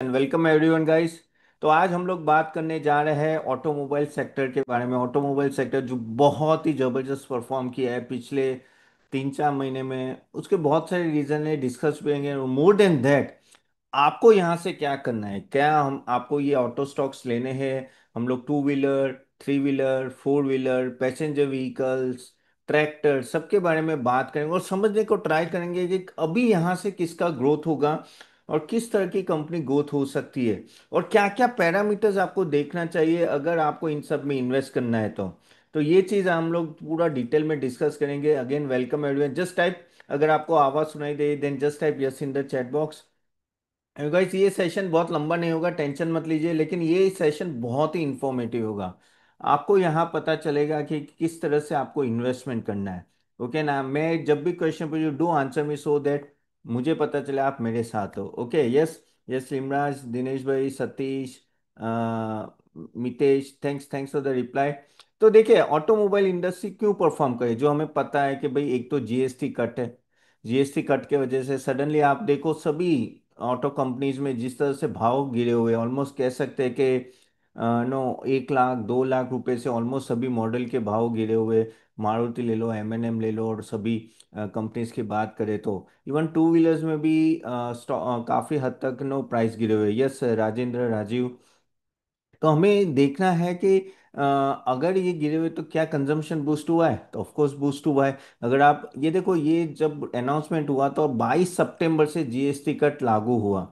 And welcome everyone guys. तो आज हम लोग बात करने जा रहे हैं ऑटोमोबाइल सेक्टर के बारे में। ऑटोमोबाइल सेक्टर जो बहुत ही ज़बरदस्त परफॉर्म किया है पिछले 3-4 महीने में, उसके बहुत सारे रीज़न है, डिस्कस करेंगे। मोर देन दैट, आपको यहाँ से क्या करना है, क्या हम आपको ये ऑटो स्टॉक्स लेने हैं। हम लोग two wheeler, three wheeler, four wheeler, passenger vehicles, tractor, सबके बारे में बात करेंगे और समझने को ट्राई करेंगे कि अभी यहाँ से किसका ग्रोथ होगा और किस तरह की कंपनी ग्रोथ हो सकती है और क्या क्या पैरामीटर्स आपको देखना चाहिए अगर आपको इन सब में इन्वेस्ट करना है। तो ये चीज़ हम लोग पूरा डिटेल में डिस्कस करेंगे। Again welcome everyone. Just type, अगर आपको आवाज़ सुनाई दे then just type yes in the chat box. Guys ये सेशन बहुत लंबा नहीं होगा, टेंशन मत लीजिए, लेकिन ये सेशन बहुत ही इंफॉर्मेटिव होगा। आपको यहाँ पता चलेगा कि किस तरह से आपको इन्वेस्टमेंट करना है। ओके ना, मैं जब भी क्वेश्चन पूछूं do answer me so that मुझे पता चले आप मेरे साथ हो। Okay, yes yes Limraj, Dinesh भाई, Satish, Mitesh, thanks thanks for the reply. तो देखिए ऑटोमोबाइल इंडस्ट्री क्यों परफॉर्म करे, जो हमें पता है कि भाई एक तो जीएसटी कट है। जीएसटी कट के वजह से सडनली आप देखो सभी ऑटो कंपनीज में जिस तरह से भाव गिरे हुए, ऑलमोस्ट कह सकते हैं कि नो 1 लाख 2 लाख रुपए से ऑलमोस्ट सभी मॉडल के भाव गिरे हुए। मारुति ले लो, एमएनएम ले लो, और सभी कंपनीज की बात करें तो इवन टू व्हीलर्स में भी काफी हद तक नो प्राइस गिरे हुए। यस राजेंद्र, राजीव। तो हमें देखना है कि अ, अगर ये गिरे हुए तो क्या कंजम्पशन बूस्ट हुआ है, तो ऑफ कोर्स बूस्ट हुआ है। अगर आप ये देखो, ये जब अनाउंसमेंट हुआ तो 22 सितंबर से जीएसटी कट लागू हुआ।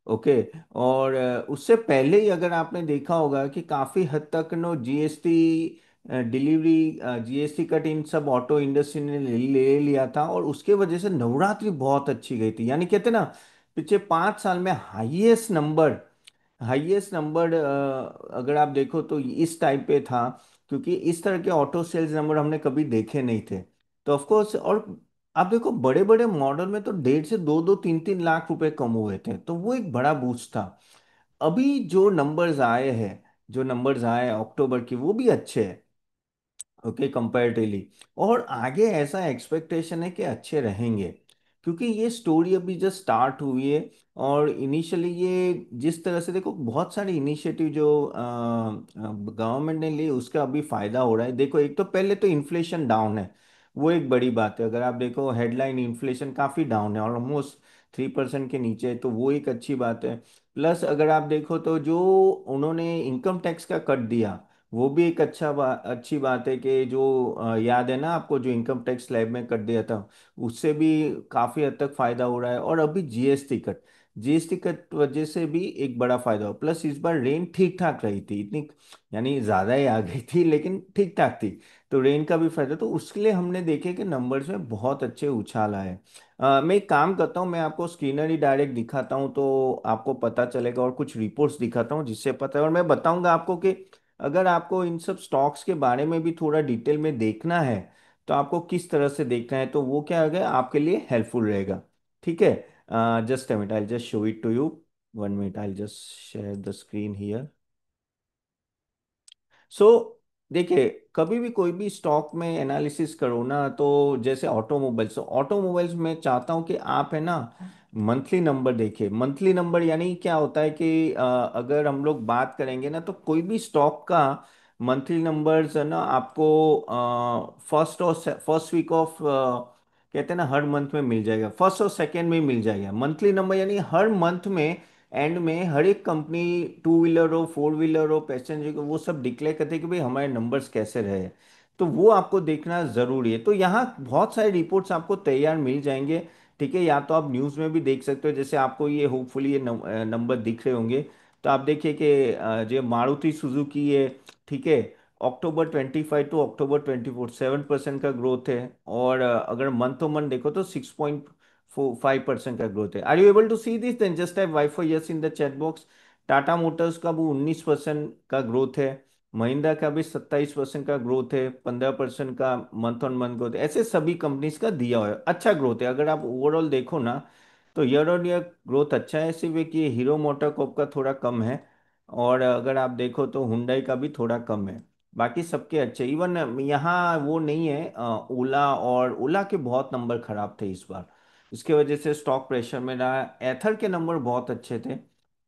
ओके। और उससे पहले ही अगर आपने देखा होगा कि काफी हद तक no GST delivery, GST cut इन सब ऑटो इंडस्ट्री ने ले लिया था, और उसके वजह से नवरात्रि बहुत अच्छी गई थी। यानी कहते ना, पिछले 5 साल में हाईएस्ट नंबर अगर आप देखो तो इस टाइप पे था, क्योंकि इस तरह के ऑटो सेल्स नंबर हमने कभी देखे नहीं थे। तो ऑफ कोर्स, और आप देखो बड़े बड़े मॉडल में तो 1.5 से 2-3 लाख रुपए कम हुए थे, तो वो एक बड़ा बूस्ट था। अभी जो नंबर्स आए अक्टूबर की, वो भी अच्छे हैं। Okay, comparatively. और आगे ऐसा एक्सपेक्टेशन है कि अच्छे रहेंगे, क्योंकि ये स्टोरी अभी जस्ट स्टार्ट हुई है। और इनिशियली ये जिस तरह से देखो, बहुत सारे इनिशिएटिव जो गवर्नमेंट ने लिए उसका अभी फायदा हो रहा है। देखो, एक तो पहले तो इन्फ्लेशन डाउन है, वो एक बड़ी बात है। अगर आप देखो हेडलाइन इन्फ्लेशन काफ़ी डाउन है, ऑलमोस्ट 3% के नीचे है, तो वो एक अच्छी बात है। प्लस अगर आप देखो तो जो उन्होंने इनकम टैक्स का कट दिया, वो भी एक अच्छी बात है कि जो याद है ना आपको, जो इनकम टैक्स स्लैब में कट दिया था, उससे भी काफी हद तक फायदा हो रहा है। और अभी जीएसटी कट वजह से भी एक बड़ा फायदा हो। प्लस इस बार रेन ठीक ठाक रही थी, इतनी यानी ज्यादा ही आ गई थी लेकिन ठीक ठाक थी। तो रेन का भी फायदा, तो उसके लिए हमने देखे कि नंबर्स में बहुत अच्छे उछाल आए। मैं एक काम करता हूँ, मैं आपको स्क्रीनर ही डायरेक्ट दिखाता हूँ तो आपको पता चलेगा, और कुछ रिपोर्ट्स दिखाता हूँ जिससे पता है। और मैं बताऊंगा आपको कि अगर आपको इन सब स्टॉक्स के बारे में भी थोड़ा डिटेल में देखना है, तो आपको किस तरह से देखना है, तो वो क्या होगा आपके लिए हेल्पफुल रहेगा। ठीक है, just a minute, I just show it to you. 1 minute, I just share the screen here. So देखिए, कभी भी कोई भी स्टॉक में एनालिसिस करो ना, तो जैसे ऑटोमोबाइल्स में चाहता हूँ कि आप है ना मंथली नंबर देखिए। मंथली नंबर यानी क्या होता है कि अगर हम लोग बात करेंगे ना, तो कोई भी स्टॉक का मंथली नंबर्स है ना आपको फर्स्ट वीक ऑफ, कहते हैं ना, हर मंथ में मिल जाएगा, फर्स्ट और सेकेंड में मिल जाएगा मंथली नंबर। यानी हर मंथ में एंड में हर एक कंपनी, टू व्हीलर हो, फोर व्हीलर हो, पैसेंजर को, वो सब डिक्लेयर करते हैं कि भाई हमारे नंबर्स कैसे रहे। तो वो आपको देखना जरूरी है। तो यहाँ बहुत सारे रिपोर्ट्स आपको तैयार मिल जाएंगे। ठीक है, या तो आप न्यूज़ में भी देख सकते हो, जैसे आपको ये होपफुली ये नंबर दिख रहे होंगे। तो आप देखिए कि जो मारुति सुजुकी है, ठीक है, अक्टूबर 25 टू अक्टूबर 24 7% का ग्रोथ है। और अगर मंथ टू मंथ देखो तो 6.5% का ग्रोथ है। Are you able to see this? Then just type Y for yes in the chat box. Tata motors का वो 19% का ग्रोथ है। महिंद्रा का भी 27% का ग्रोथ है। 15% का मंथ ऑन मंथ ग्रोथ है। ऐसे सभी कंपनीज का दिया हुआ है, अच्छा ग्रोथ है। अगर आप ओवरऑल देखो ना, तो ईयर ऑन ईयर ग्रोथ अच्छा है। सिर्फ एक ये हीरो मोटोकॉर्प का थोड़ा कम है। और अगर आप देखो तो हुंडई का भी थोड़ा कम है। बाकी सबके अच्छे। इवन यहाँ वो नहीं है, ओला के बहुत नंबर खराब थे इस बार। इसके वजह से स्टॉक प्रेशर में रहा। एथर के नंबर बहुत अच्छे थे।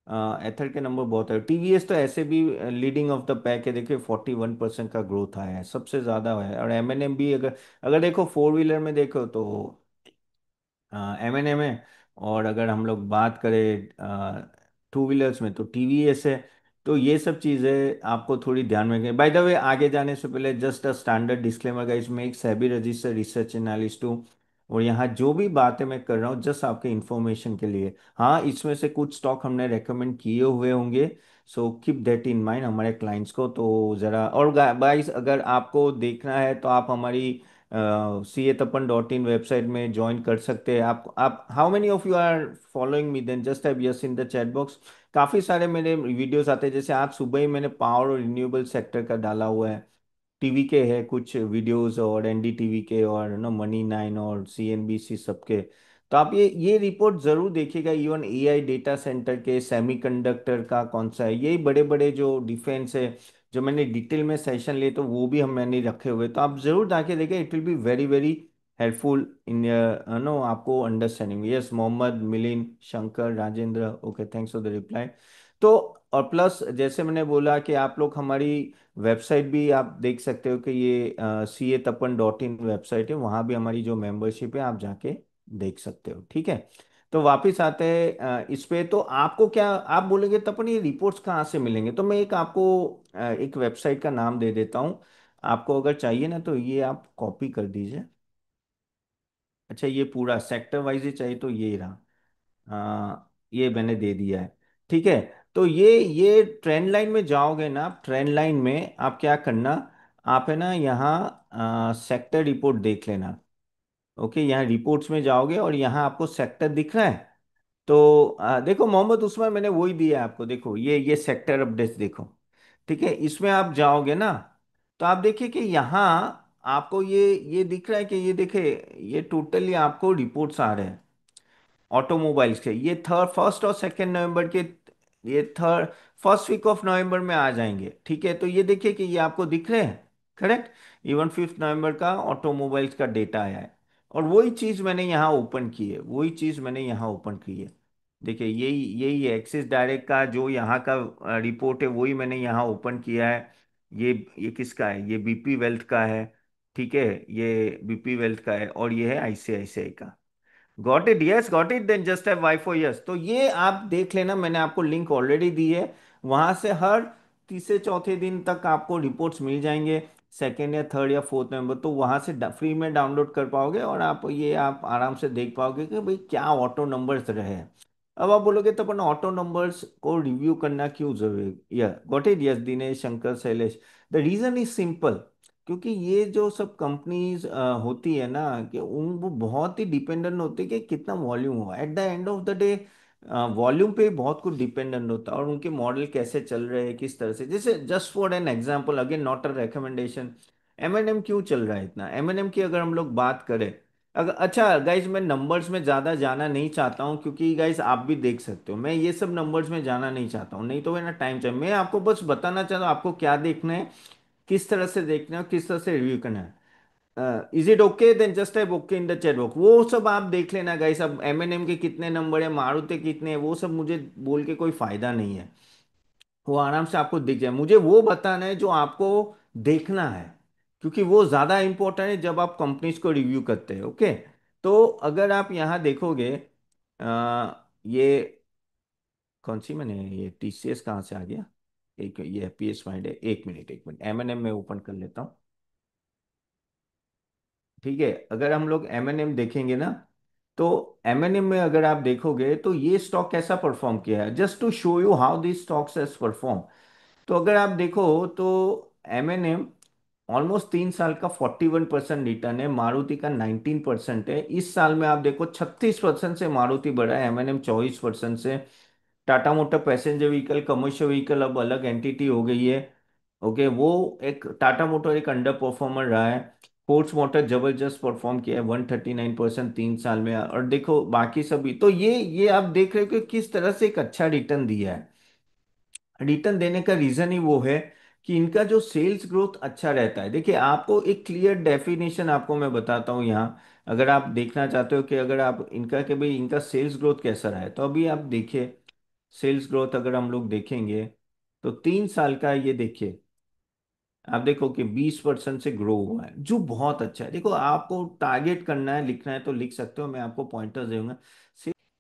एथर के नंबर बहुत है। टीवीएस तो ऐसे भी लीडिंग ऑफ द पैक है, देखिए 41% का ग्रोथ आया है, सबसे ज़्यादा है। और एमएनएम भी, अगर अगर देखो फोर व्हीलर में देखो तो एमएनएम है। और अगर हम लोग बात करें टू व्हीलर्स में तो टीवीएस है। तो ये सब चीज़ें आपको थोड़ी ध्यान में रखें। बाय द वे, आगे जाने से पहले just a standard disclaimer guys, मैं एक सेबी रजिस्टर्ड रिसर्च एनालिस्ट हूँ। और यहाँ जो भी बातें मैं कर रहा हूँ जस्ट आपके इंफॉर्मेशन के लिए। हाँ, इसमें से कुछ स्टॉक हमने रेकमेंड किए हुए होंगे, so keep that in mind हमारे क्लाइंट्स को। तो ज़रा, और गाइस अगर आपको देखना है तो आप हमारी CA Tapan.in वेबसाइट में ज्वाइन कर सकते हैं। आप how many of you are following me, then just type yes in the chat box. काफ़ी सारे मेरे वीडियोस आते हैं, जैसे आज सुबह ही मैंने पावर और रिन्यूएबल सेक्टर का डाला हुआ है। टीवी के है कुछ वीडियोस, और एनडीटीवी के, और मनी 9 और CNBC सबके। तो आप ये रिपोर्ट जरूर देखिएगा। इवन एआई डेटा सेंटर के, सेमीकंडक्टर का कौन सा है, यही बड़े बड़े जो डिफेंस है, जो मैंने डिटेल में सेशन लिए तो वो भी हम मैंने रखे हुए, तो आप जरूर जाके देखें। It will be very very helpful in know आपको understanding. Yes, Mohammad, Milind, Shankar, Rajendra, okay, thanks for the reply. तो और प्लस जैसे मैंने बोला कि आप लोग हमारी वेबसाइट भी आप देख सकते हो कि ये CA Tapan.in वेबसाइट है, वहाँ भी हमारी जो मेंबरशिप है आप जाके देख सकते हो। ठीक है, तो वापिस आते हैं इस पे। तो आपको क्या, आप बोलेंगे तपन ये रिपोर्ट्स कहाँ से मिलेंगे, तो मैं एक आपको एक वेबसाइट का नाम दे देता हूँ। आपको अगर चाहिए ना तो ये आप कॉपी कर दीजिए। अच्छा, ये पूरा सेक्टर वाइज ही चाहिए तो ये रहा। ये मैंने दे दिया है। ठीक है, तो ये ट्रेंड लाइन में जाओगे ना आप, ट्रेंड लाइन में आप क्या करना, आप है ना यहाँ सेक्टर रिपोर्ट देख लेना। ओके, यहाँ रिपोर्ट्स में जाओगे और यहाँ आपको सेक्टर दिख रहा है। तो देखो मोहम्मद, उसमें मैंने वही दिया है आपको, देखो ये सेक्टर अपडेट्स देखो। ठीक है, इसमें आप जाओगे ना तो आप देखिए कि यहाँ आपको ये दिख रहा है कि ये देखे, ये टोटली आपको रिपोर्ट्स आ रहे हैं ऑटोमोबाइल्स के। ये थर्ड, फर्स्ट और सेकेंड नवंबर के, ये third, first week of November में आ जाएंगे। ठीक है, तो ये देखिए कि ये आपको दिख रहे हैं, करेक्ट। इवन 5 नवंबर का ऑटोमोबाइल्स का डेटा आया है। और वही चीज़ मैंने यहाँ ओपन की है, वही चीज़ मैंने यहाँ ओपन की है। देखिए, यही यही है एक्सिस डायरेक्ट का जो यहाँ का रिपोर्ट है, वही मैंने यहाँ ओपन किया है। ये किसका है, ये बीपी वेल्थ का है। ठीक है, ये बीपी वेल्थ का है, और ये है ICICI का। Got it, yes got it, then just have Y for yes. तो ये आप देख लेना, मैंने आपको लिंक ऑलरेडी दी है। वहां से हर तीसरे चौथे दिन तक आपको रिपोर्ट्स मिल जाएंगे, सेकेंड या थर्ड या फोर्थ नंबर। तो वहां से फ्री में डाउनलोड कर पाओगे, और आप आराम से देख पाओगे कि भाई क्या ऑटो नंबर्स रहे हैं। अब आप बोलोगे तो अपन ऑटो नंबर्स को रिव्यू करना क्यों जरूरी, या got it, yes Dinesh, Shankar, Shailesh. The reason is simple, क्योंकि ये जो सब कंपनीज होती है ना, कि उन वो बहुत ही डिपेंडेंट होती है कि कितना वॉल्यूम हुआ at the end of the day. Volume पे बहुत कुछ डिपेंडेंट होता है, और उनके मॉडल कैसे चल रहे हैं, किस तरह से। जैसे just for an example, again not a recommendation, MNM क्यों चल रहा है इतना, एमएनएम की अगर हम लोग बात करें। अगर, अच्छा गाइज, मैं नंबर्स में ज़्यादा जाना नहीं चाहता हूँ, क्योंकि गाइज आप भी देख सकते हो, मैं ये सब नंबर्स में जाना नहीं चाहता हूँ, नहीं तो है ना टाइम चाहिए। मैं आपको बस बताना चाहता हूँ आपको क्या देखना है, किस तरह से देखना है, किस तरह से रिव्यू करना है। Is it okay, then just type okay in the chat box. वो सब आप देख लेना गाइस। अब एमएनएम के कितने नंबर है, मारुति कितने हैं, वो सब मुझे बोल के कोई फायदा नहीं है। वो आराम से आपको दिख जाए, मुझे वो बताना है जो आपको देखना है, क्योंकि वो ज्यादा इंपॉर्टेंट है जब आप कंपनीज को रिव्यू करते हैं। ओके, तो अगर आप यहाँ देखोगे, ये कौन सी, मैंने ये TCS कहाँ से आ गया, एक ये PS माइंड है, एक मिनट एमएनएम में ओपन कर लेता हूँ। ठीक है, अगर हम लोग एमएनएम देखेंगे ना, तो एमएनएम में अगर आप देखोगे तो ये स्टॉक कैसा परफॉर्म किया है, just to show you how this stocks has perform. तो अगर आप देखो तो एमएनएम ऑलमोस्ट 3 साल का 41% रिटर्न है, मारुति का 19% है। इस साल में आप देखो 36% से मारुति बढ़ा है, एमएनएम 24% से। Tata motor passenger vehicle, commercial vehicle अब अलग एंटिटी हो गई है। ओके, वो एक टाटा मोटर एक अंडर परफॉर्मर रहा है। फोर्स मोटर जबरदस्त परफॉर्म किया है, 139% 3 साल में। और देखो बाकी सभी, तो ये आप देख रहे हो कि किस तरह से एक अच्छा रिटर्न दिया है। रिटर्न देने का रीजन ही वो है कि इनका जो सेल्स ग्रोथ अच्छा रहता है। देखिए, आपको एक क्लियर डेफिनेशन आपको मैं बताता हूँ यहाँ। अगर आप देखना चाहते हो कि अगर आप इनका कि भाई इनका सेल्स ग्रोथ कैसा रहा है, तो अभी आप देखिए सेल्स ग्रोथ अगर हम लोग देखेंगे तो 3 साल का ये देखिए, आप देखो कि 20% से ग्रो हुआ है, जो बहुत अच्छा है। देखो आपको टारगेट करना है, लिखना है तो लिख सकते हो, मैं आपको पॉइंटर्स दूंगा।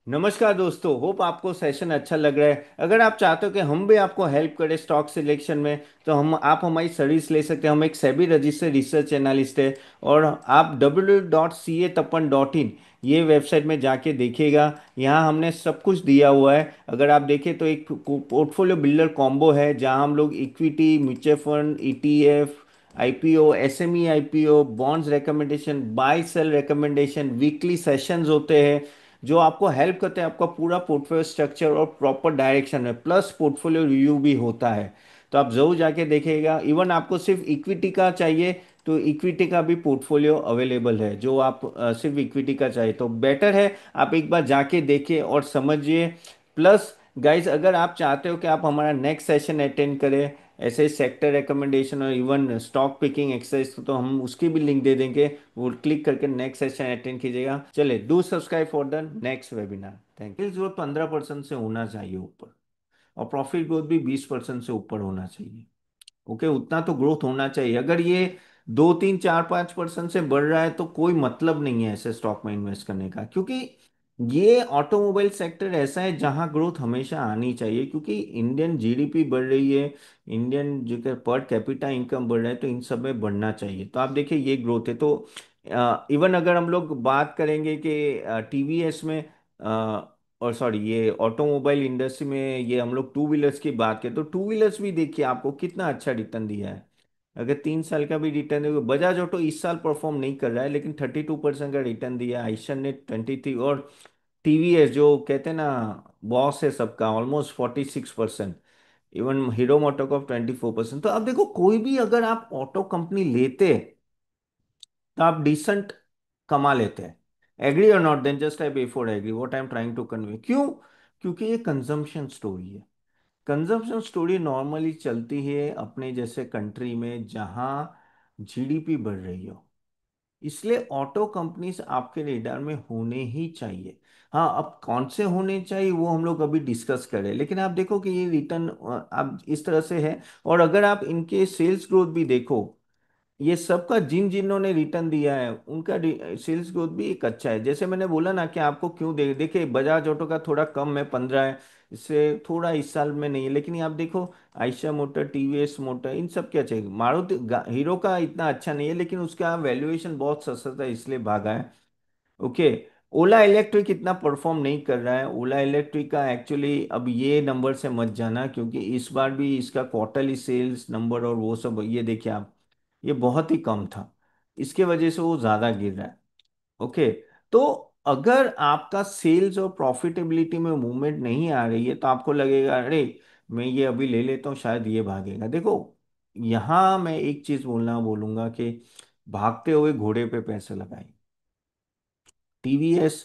नमस्कार दोस्तों, होप आपको सेशन अच्छा लग रहा है। अगर आप चाहते हो कि हम भी आपको हेल्प करें स्टॉक सिलेक्शन में, तो हम आप हमारी सर्विस ले सकते हैं। हम एक सेबी रजिस्टर्ड रिसर्च एनालिस्ट है। और आप www.catappan.in ये वेबसाइट में जाके देखिएगा, यहाँ हमने सब कुछ दिया हुआ है। अगर आप देखें तो एक पोर्टफोलियो बिल्डर कॉम्बो है, जहाँ हम लोग equity, mutual fund, ETF, IPO, SME IPO, bonds recommendation, buy sell recommendation, weekly sessions होते हैं जो आपको हेल्प करते हैं आपका पूरा पोर्टफोलियो स्ट्रक्चर और प्रॉपर डायरेक्शन में, प्लस पोर्टफोलियो रिव्यू भी होता है। तो आप जरूर जाके देखिएगा। इवन आपको सिर्फ इक्विटी का चाहिए तो इक्विटी का भी पोर्टफोलियो अवेलेबल है, जो आप सिर्फ इक्विटी का चाहिए तो बेटर है आप एक बार जाके देखिए और समझिए। प्लस गाइज, अगर आप चाहते हो कि आप हमारा नेक्स्ट सेशन अटेंड करें ऐसे सेक्टर रिकमेंडेशन और इवन स्टॉक पिकिंग एक्सरसाइज, तो हम उसकी भी लिंक दे देंगे। वो क्लिक करके नेक्स्ट सेशन अटेंड कीजिएगा। चले, do subscribe for the next webinar. Thank you. Growth 15% से होना चाहिए ऊपर, और प्रॉफिट ग्रोथ भी 20% से ऊपर होना चाहिए। ओके, उतना तो ग्रोथ होना चाहिए। अगर ये 2 3 4 5% से बढ़ रहा है तो कोई मतलब नहीं है ऐसे स्टॉक में इन्वेस्ट करने का, क्योंकि ये ऑटोमोबाइल सेक्टर ऐसा है जहां ग्रोथ हमेशा आनी चाहिए, क्योंकि इंडियन जीडीपी बढ़ रही है, इंडियन जो पर कैपिटा इनकम बढ़ रहा है, तो इन सब में बढ़ना चाहिए। तो आप देखिए ये ग्रोथ है। तो इवन अगर हम लोग बात करेंगे कि टीवीएस में और सॉरी ये ऑटोमोबाइल इंडस्ट्री में, ये हम लोग टू व्हीलर्स की बात करें तो टू व्हीलर्स भी देखिए आपको कितना अच्छा रिटर्न दिया है। अगर 3 साल का भी रिटर्न है, बजाज ऑटो इस साल परफॉर्म नहीं कर रहा है लेकिन 32% का रिटर्न दिया है, आइशर ने 23, और टीवीएस जो कहते हैं ना बॉस है सबका, ऑलमोस्ट 46%। Even hero MotoCorp 24%। तो अब देखो कोई भी अगर आप ऑटो कंपनी लेते तो आप डिसेंट कमा लेते हैं। एग्री और not, then just I before agree what I am trying to convey. क्यों? क्योंकि ये कंजम्पशन स्टोरी है। कंजम्पशन स्टोरी नॉर्मली चलती है अपने जैसे कंट्री में जहां जीडीपी बढ़ रही हो, इसलिए ऑटो कंपनीज आपके रेडार में होने ही चाहिए। हाँ, अब कौन से होने चाहिए वो हम लोग अभी डिस्कस करें, लेकिन आप देखो कि ये रिटर्न आप इस तरह से है। और अगर आप इनके सेल्स ग्रोथ भी देखो, ये सबका जिन जिन्होंने रिटर्न दिया है उनका सेल्स ग्रोथ भी एक अच्छा है। जैसे मैंने बोला ना कि आपको क्यों देखिए बजाज ऑटो का थोड़ा कम है 15 है, इससे थोड़ा इस साल में नहीं है, लेकिन ये आप देखो आयशा मोटर, टीवीएस मोटर, इन सब क्या चाहिए। मारुति हीरो का इतना अच्छा नहीं है लेकिन उसका वैल्यूएशन बहुत सस्ता था इसलिए भागा है। ओके। ओला इलेक्ट्रिक इतना परफॉर्म नहीं कर रहा है। ओला इलेक्ट्रिक का एक्चुअली अब ये नंबर से मत जाना, क्योंकि इस बार भी इसका क्वार्टरली सेल्स नंबर और वो सब ये देखिए आप, ये बहुत ही कम था, इसके वजह से वो ज्यादा गिर रहा है। ओके। तो अगर आपका सेल्स और प्रॉफिटेबिलिटी में मूवमेंट नहीं आ रही है तो आपको लगेगा अरे मैं ये अभी ले लेता हूँ शायद ये भागेगा। देखो यहाँ मैं एक चीज बोलूंगा कि भागते हुए घोड़े पे पैसे लगाए। टीवीएस,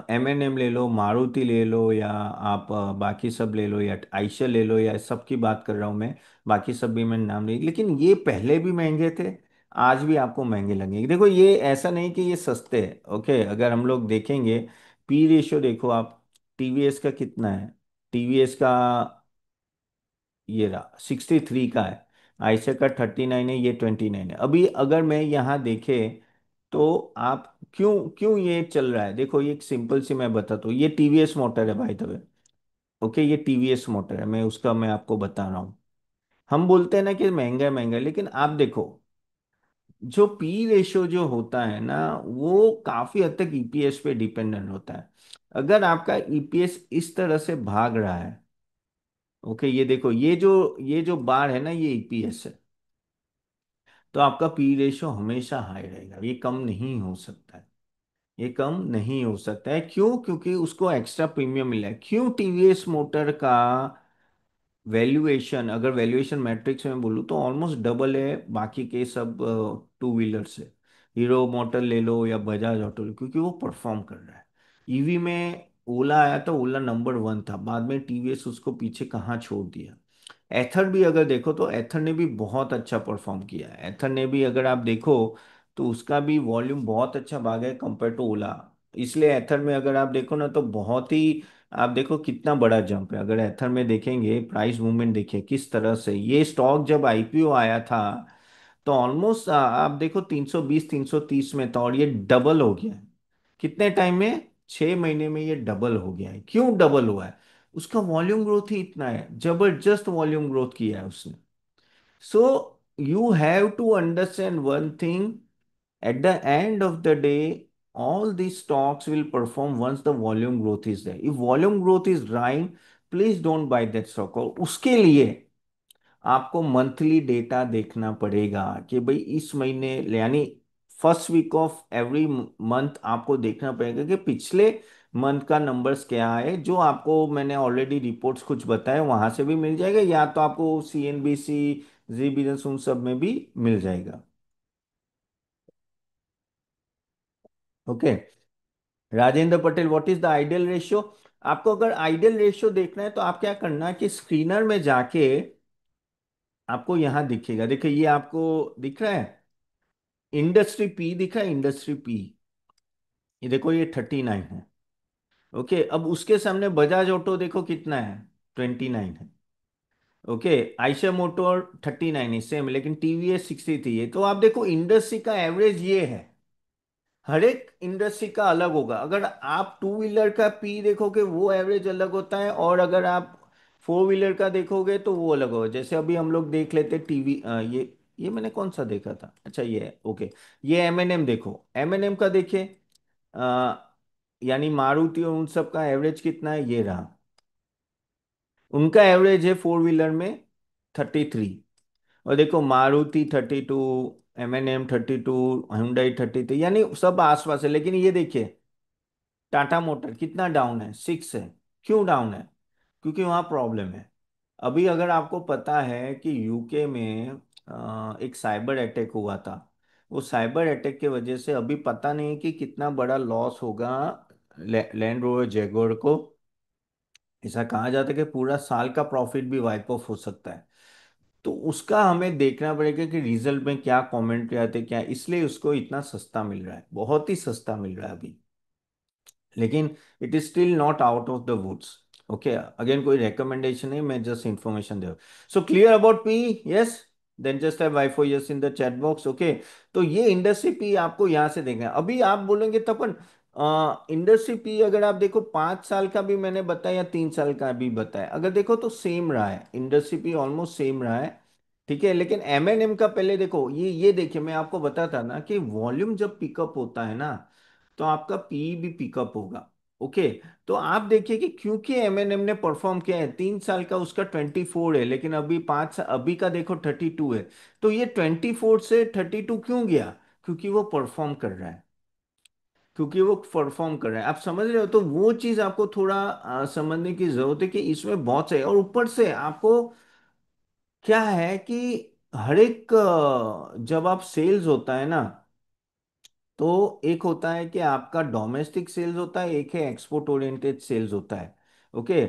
एम ले लो, मारुति ले लो, या आप बाकी सब ले लो, या आयशर ले लो, या सबकी बात कर रहा हूँ मैं। बाकी सब भी मैंने नाम नहीं, लेकिन ये पहले भी महंगे थे, आज भी आपको महंगे लगेंगे। देखो ये ऐसा नहीं कि ये सस्ते हैं। ओके, अगर हम लोग देखेंगे पी रेशियो देखो आप, टीवीएस का कितना है, टीवीएस का ये रहा 63 का है, आयशर का 39 है, ये 29 है। अभी अगर मैं यहाँ देखे तो आप क्यों क्यों ये चल रहा है, देखो ये एक सिंपल सी मैं बताता हूँ। ये टीवीएस मोटर है भाई द वे। ओके, ये टीवीएस मोटर है, मैं आपको बता रहा हूँ। हम बोलते हैं ना कि महंगा है महंगा है, लेकिन आप देखो जो पी रेशियो जो होता है ना वो काफी हद तक ईपीएस पे डिपेंडेंट होता है। अगर आपका ईपीएस इस तरह से भाग रहा है, ओके, ये देखो ये जो बार है ना ये ईपीएस है, तो आपका पी रेशियो हमेशा हाई रहेगा, ये कम नहीं हो सकता है। ये कम नहीं हो सकता है। क्यों? क्योंकि उसको एक्स्ट्रा प्रीमियम मिला है। क्यों? टीवीएस मोटर का वैल्यूएशन, अगर वैल्यूएशन मैट्रिक्स में बोलूँ तो ऑलमोस्ट डबल है बाकी के सब टू व्हीलर से। हीरो मोटर ले लो या बजाज ऑटो ले लो, क्योंकि वो परफॉर्म कर रहा है। ईवी में ओला आया तो ओला नंबर 1 था, बाद में टीवीएस उसको पीछे कहाँ छोड़ दिया। एथर भी अगर देखो तो एथर ने भी बहुत अच्छा परफॉर्म किया है। एथर ने भी अगर आप देखो तो उसका भी वॉल्यूम बहुत अच्छा भागा है कंपेयर टू ओला। इसलिए एथर में अगर आप देखो ना तो बहुत ही आप देखो कितना बड़ा जंप है। अगर एथर में देखेंगे प्राइस मूवमेंट देखिए किस तरह से, ये स्टॉक जब आईपीओ आया था तो ऑलमोस्ट आप देखो 320 330 में था, और ये डबल हो गया है। कितने टाइम में? 6 महीने में ये डबल हो गया है। क्यों डबल हुआ है? उसका वॉल्यूम ग्रोथ ही इतना है, जबरदस्त वॉल्यूम ग्रोथ किया है उसने। So you have to understand one thing, at the end of the day all these stocks will perform once the volume growth is there. If volume growth is right, please don't buy that stock। और उसके लिए आपको monthly data देखना पड़ेगा कि भाई इस महीने यानी first week of every month आपको देखना पड़ेगा कि पिछले मंथ का नंबर्स क्या है। जो आपको मैंने ऑलरेडी रिपोर्ट्स कुछ बताए वहां से भी मिल जाएगा, या तो आपको सीएनबीसी, जी बिजनेस, उन सब में भी मिल जाएगा। Okay. Rajendra Patel, what is the ideal ratio? आपको अगर आइडियल रेशियो देखना है तो आप क्या करना है कि स्क्रीनर में जाके आपको यहां दिखेगा, देखिए ये आपको दिख रहा है, इंडस्ट्री पी दिख रहा है, इंडस्ट्री पी, ये देखो ये 39 है। ओके, अब उसके सामने बजाज ऑटो देखो कितना है, 29 है। ओके, आयशा मोटर 39 है सेम, लेकिन टीवीएस 63 है। तो आप देखो इंडस्ट्री का एवरेज ये है। हर एक इंडस्ट्री का अलग होगा। अगर आप टू व्हीलर का पी देखोगे वो एवरेज अलग होता है, और अगर आप फोर व्हीलर का देखोगे तो वो अलग होगा। जैसे अभी हम लोग देख लेते टीवी, ये मैंने कौन सा देखा था, अच्छा ये है, ओके। ये एम एन एम देखो, एम एन एम का देखिए, अ, यानी मारुति और उन सब का एवरेज कितना है, ये रहा। उनका एवरेज है फोर व्हीलर में 33। और देखो Maruti 32, M N M 32, Hyundai 33, यानी सब आसपास है। लेकिन ये देखिए टाटा मोटर कितना डाउन है, 6 है। क्यों डाउन है? क्योंकि वहाँ प्रॉब्लम है। अभी अगर आपको पता है कि यूके में एक साइबर अटैक हुआ था, वो साइबर अटैक के वजह से अभी पता नहीं कि कितना बड़ा लॉस होगा लैंड रोवर जैगुआर को। ऐसा कहा जाता है कि पूरा साल का प्रॉफिट भी वाइप ऑफ हो सकता है। तो उसका हमें देखना पड़ेगा कि रिजल्ट में क्या कमेंट आते क्या, इसलिए उसको इतना सस्ता मिल रहा है, बहुत ही सस्ता मिल रहा है अभी। लेकिन it is still not out of the woods. Okay, again कोई रिकमेंडेशन नहीं, मैं जस्ट इंफॉर्मेशन दे रहा हूँ। So clear about P? Yes, then just have Y for yes in the chat box. Okay, तो ये इंडस्ट्री पी आपको यहाँ से देखना है। अभी आप बोलेंगे तपन, इंडस्ट्री पी अगर आप देखो 5 साल का भी मैंने बताया या 3 साल का भी बताया, अगर देखो तो सेम रहा है, इंडस्ट्री पी ऑलमोस्ट सेम रहा है। ठीक है, लेकिन एम एन एम का पहले देखो, ये देखिए मैं आपको बताता ना कि वॉल्यूम जब पिकअप होता है ना तो आपका पी भी पिकअप होगा। ओके, तो आप देखिए कि क्योंकि एमएनएम ने परफॉर्म किया है, 3 साल का उसका 24 है, लेकिन अभी 5 अभी का देखो 32 है। तो ये 24 से 32 क्यों गया? क्योंकि वो परफॉर्म कर रहा है, क्योंकि वो परफॉर्म कर रहा है। आप समझ रहे हो? तो वो चीज आपको थोड़ा समझने की जरूरत है कि इसमें बहुत से, और ऊपर से आपको क्या है कि हर एक जब आप सेल्स होता है ना, तो एक होता है कि आपका डोमेस्टिक सेल्स होता है, एक है एक्सपोर्ट ओरिएंटेड सेल्स होता है। ओके,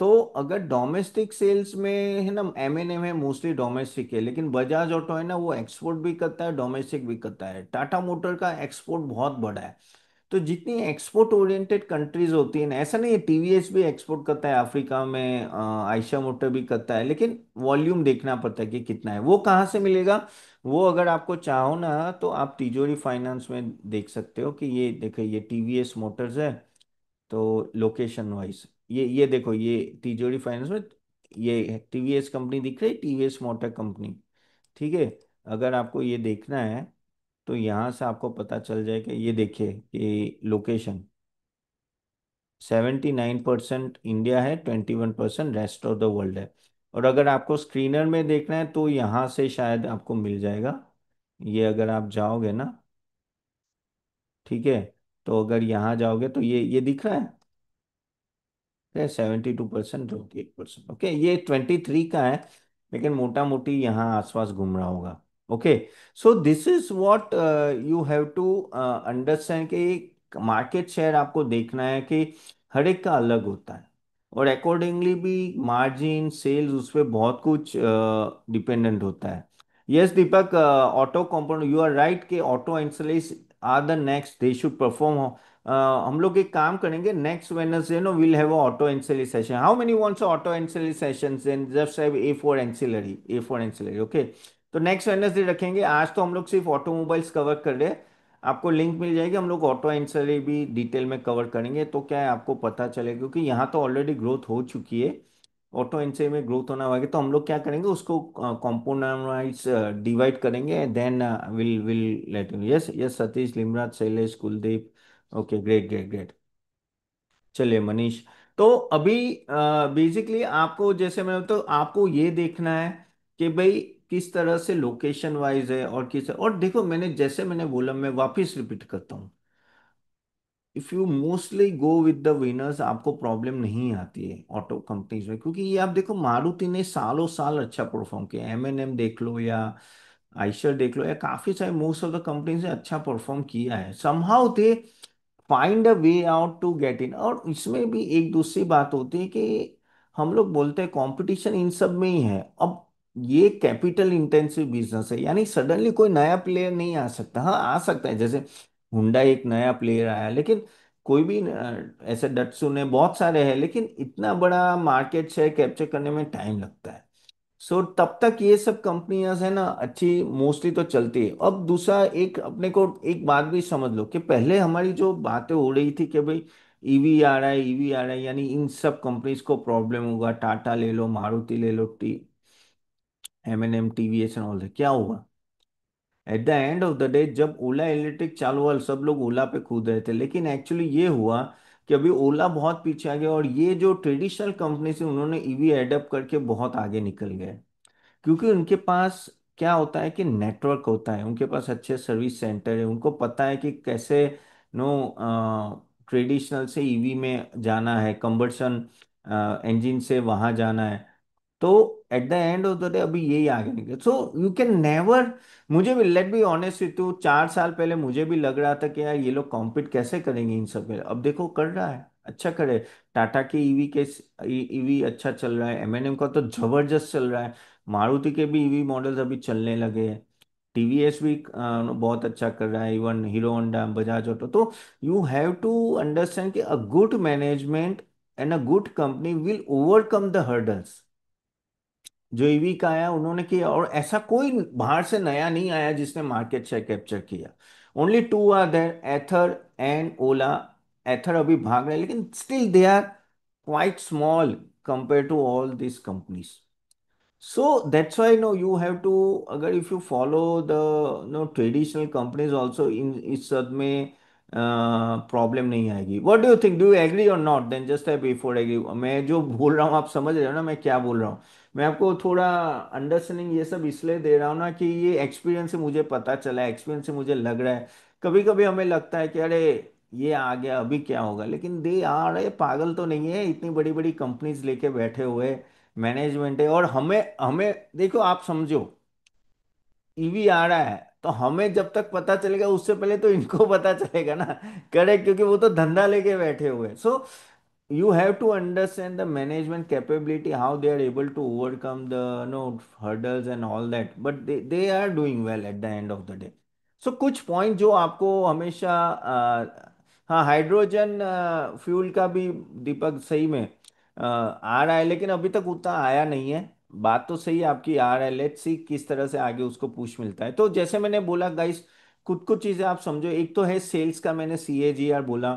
तो अगर डोमेस्टिक सेल्स में है ना, एमएनएम है मोस्टली डोमेस्टिक है, लेकिन बजाज ऑटो है ना वो एक्सपोर्ट भी करता है, डोमेस्टिक भी करता है। टाटा मोटर का एक्सपोर्ट बहुत बड़ा है। तो जितनी एक्सपोर्ट ओरिएंटेड कंट्रीज होती है ना, ऐसा नहीं है, टीवीएस भी एक्सपोर्ट करता है अफ्रीका में, आयशा मोटर भी करता है, लेकिन वॉल्यूम देखना पड़ता है कि कितना है। वो कहाँ से मिलेगा? वो अगर आपको चाहो ना तो आप तिजोरी फाइनेंस में देख सकते हो कि ये देखो ये टीवीएस मोटर्स है। तो लोकेशन वाइज ये देखो, ये तिजोरी फाइनेंस में ये टीवीएस कंपनी दिख रही है, टीवीएस मोटर कंपनी। ठीक है, अगर आपको ये देखना है तो यहाँ से आपको पता चल जाएगा। ये देखिए कि लोकेशन 79% इंडिया है, 21% रेस्ट ऑफ द वर्ल्ड है। और अगर आपको स्क्रीनर में देखना है तो यहाँ से शायद आपको मिल जाएगा। ये अगर आप जाओगे ना, ठीक है, तो अगर यहाँ जाओगे तो ये दिख रहा है 72%, 28%। ओके, ये 23 का है, लेकिन मोटा मोटी यहाँ आसपास घूम रहा होगा। Okay, so this is what you have to understand कि मार्केट शेयर आपको देखना है कि हर एक का अलग होता है, और अकॉर्डिंगली भी मार्जिन सेल्स उस पर बहुत कुछ डिपेंडेंट होता है। Yes Deepak, auto component, you are right कि auto ancillaries are the next, they should perform हम लोग एक काम करेंगे, next Wednesday no will have auto ancillary session. How many wants auto ancillary sessions? Then just have a for ancillary, okay. तो next Wednesday रखेंगे। आज तो हम लोग सिर्फ ऑटोमोबाइल्स कवर कर रहे हैं। आपको लिंक मिल जाएगी, हम लोग ऑटो एंसिलरी भी डिटेल में कवर करेंगे। तो क्या है, आपको पता चलेगा, क्योंकि यहाँ तो ऑलरेडी ग्रोथ हो चुकी है, ऑटो एनसे में ग्रोथ होना होगा। तो हम लोग क्या करेंगे, उसको कंपोनेंट वाइज डिवाइड करेंगे, then will let you. Yes yes, Satish, Limraj, Shailesh, Kuldeep. Okay, great great great. चलिए मनीष, तो अभी बेसिकली आपको, जैसे मैं तो आपको ये देखना है कि भाई किस तरह से लोकेशन वाइज है, और किस, और देखो मैंने जैसे मैंने बोला, मैं वापस रिपीट करता हूँ, if you mostly go with the winners, आपको प्रॉब्लम नहीं आती है ऑटो कंपनीज में। क्योंकि ये आप देखो, मारुति ने सालों साल अच्छा परफॉर्म किया, एम देख लो या आइशर देख लो, या काफी सारे मोस्ट ऑफ द कंपनीज ने अच्छा परफॉर्म किया है। Somehow they find a way out to get in. और इसमें भी एक दूसरी बात होती है कि हम लोग बोलते हैं कंपटीशन इन सब में ही है। अब ये कैपिटल इंटेंसिव बिजनेस है, यानी सडनली कोई नया प्लेयर नहीं आ सकता। हाँ, आ सकता है, जैसे हुंडा एक नया प्लेयर आया, लेकिन कोई भी ऐसे डटसुन है, बहुत सारे हैं, लेकिन इतना बड़ा मार्केट शेयर कैप्चर करने में टाइम लगता है। सो तब तक ये सब कंपनियां है ना, अच्छी मोस्टली तो चलती है। अब दूसरा, एक अपने को एक बात भी समझ लो कि पहले हमारी जो बातें हो रही थी कि भाई ईवी आ रहा है, ईवी आ रहा है, यानी इन सब कंपनीज को प्रॉब्लम होगा। टाटा ले लो, मारुति ले लो, T M&M, TVS and all, क्या हुआ at the end of the day? जब ओला इलेक्ट्रिक चालू हुआ, सब लोग ओला पे कूद रहे थे, लेकिन एक्चुअली ये हुआ कि अभी ओला बहुत पीछे आ गया, और ये जो ट्रेडिशनल कंपनी थी, उन्होंने ईवी एडप्ट करके बहुत आगे निकल गए। क्योंकि उनके पास क्या होता है कि नेटवर्क होता है, उनके पास अच्छे सर्विस सेंटर है, उनको पता है कि कैसे नो ट्रेडिशनल से ईवी में जाना है, कंबर्शन इंजन से वहां जाना है। तो eight the end of the day अभी यही आगे निकले। सो यू कैन नेवर, मुझे भी let be honest with you, 4 साल पहले मुझे भी लग रहा था कि यार ये लोग कॉम्पीट कैसे करेंगे इन सब में। अब देखो कर रहा है, अच्छा करे। टाटा के ईवी के ईवी अच्छा चल रहा है, M&M का तो जबरदस्त चल रहा है, मारुति के भी ईवी मॉडल्स अभी चलने लगे हैं, TVS भी बहुत अच्छा कर रहा है, even hero Honda, Bajaj auto. तो यू हैव टू अंडरस्टैंड कि a good management and a good company will overcome the hurdles. जो ईवी का आया उन्होंने किया, और ऐसा कोई बाहर से नया नहीं आया जिसने मार्केट शेयर कैप्चर किया। Only two are there, Ather and Ola. Ather अभी भाग रहे हैं, लेकिन still they are quite small compare to all this companies. So that's why no, you have to, अगर if you follow the no traditional companies also, in इस सब में problem नहीं आएगी। What do you think? Do you agree or not? Then just type A for agree। मैं जो बोल रहा हूँ आप समझ रहे हो ना मैं क्या बोल रहा हूँ? मैं आपको थोड़ा अंडरस्टैंडिंग ये सब इसलिए दे रहा हूँ ना, कि ये एक्सपीरियंस से मुझे पता चला है, एक्सपीरियंस से मुझे लग रहा है। कभी कभी हमें लगता है कि अरे ये आ गया, अभी क्या होगा, लेकिन दे आ रहे, पागल तो नहीं है, इतनी बड़ी बड़ी कंपनीज लेके बैठे हुए मैनेजमेंट है। और हमें हमें देखो, आप समझो, ईवी आ रहा है तो हमें जब तक पता चलेगा, उससे पहले तो इनको पता चलेगा ना। करेक्ट, क्योंकि वो तो धंधा लेके बैठे हुए हैं। सो you have to understand the management capability, how they are able to overcome the no hurdles and all that, but they are doing well at the end of the day। so कुछ point जो आपको हमेशा हाँ, hydrogen fuel का भी दीपक सही में आ रहा है, लेकिन अभी तक उतना आया नहीं है। बात तो सही है आपकी, आ रहा है, लेट्स सी किस तरह से आगे उसको पुश मिलता है। तो जैसे मैंने बोला गाइस, कुछ कुछ चीजें आप समझो। एक तो है सेल्स का, मैंने CAGR बोला।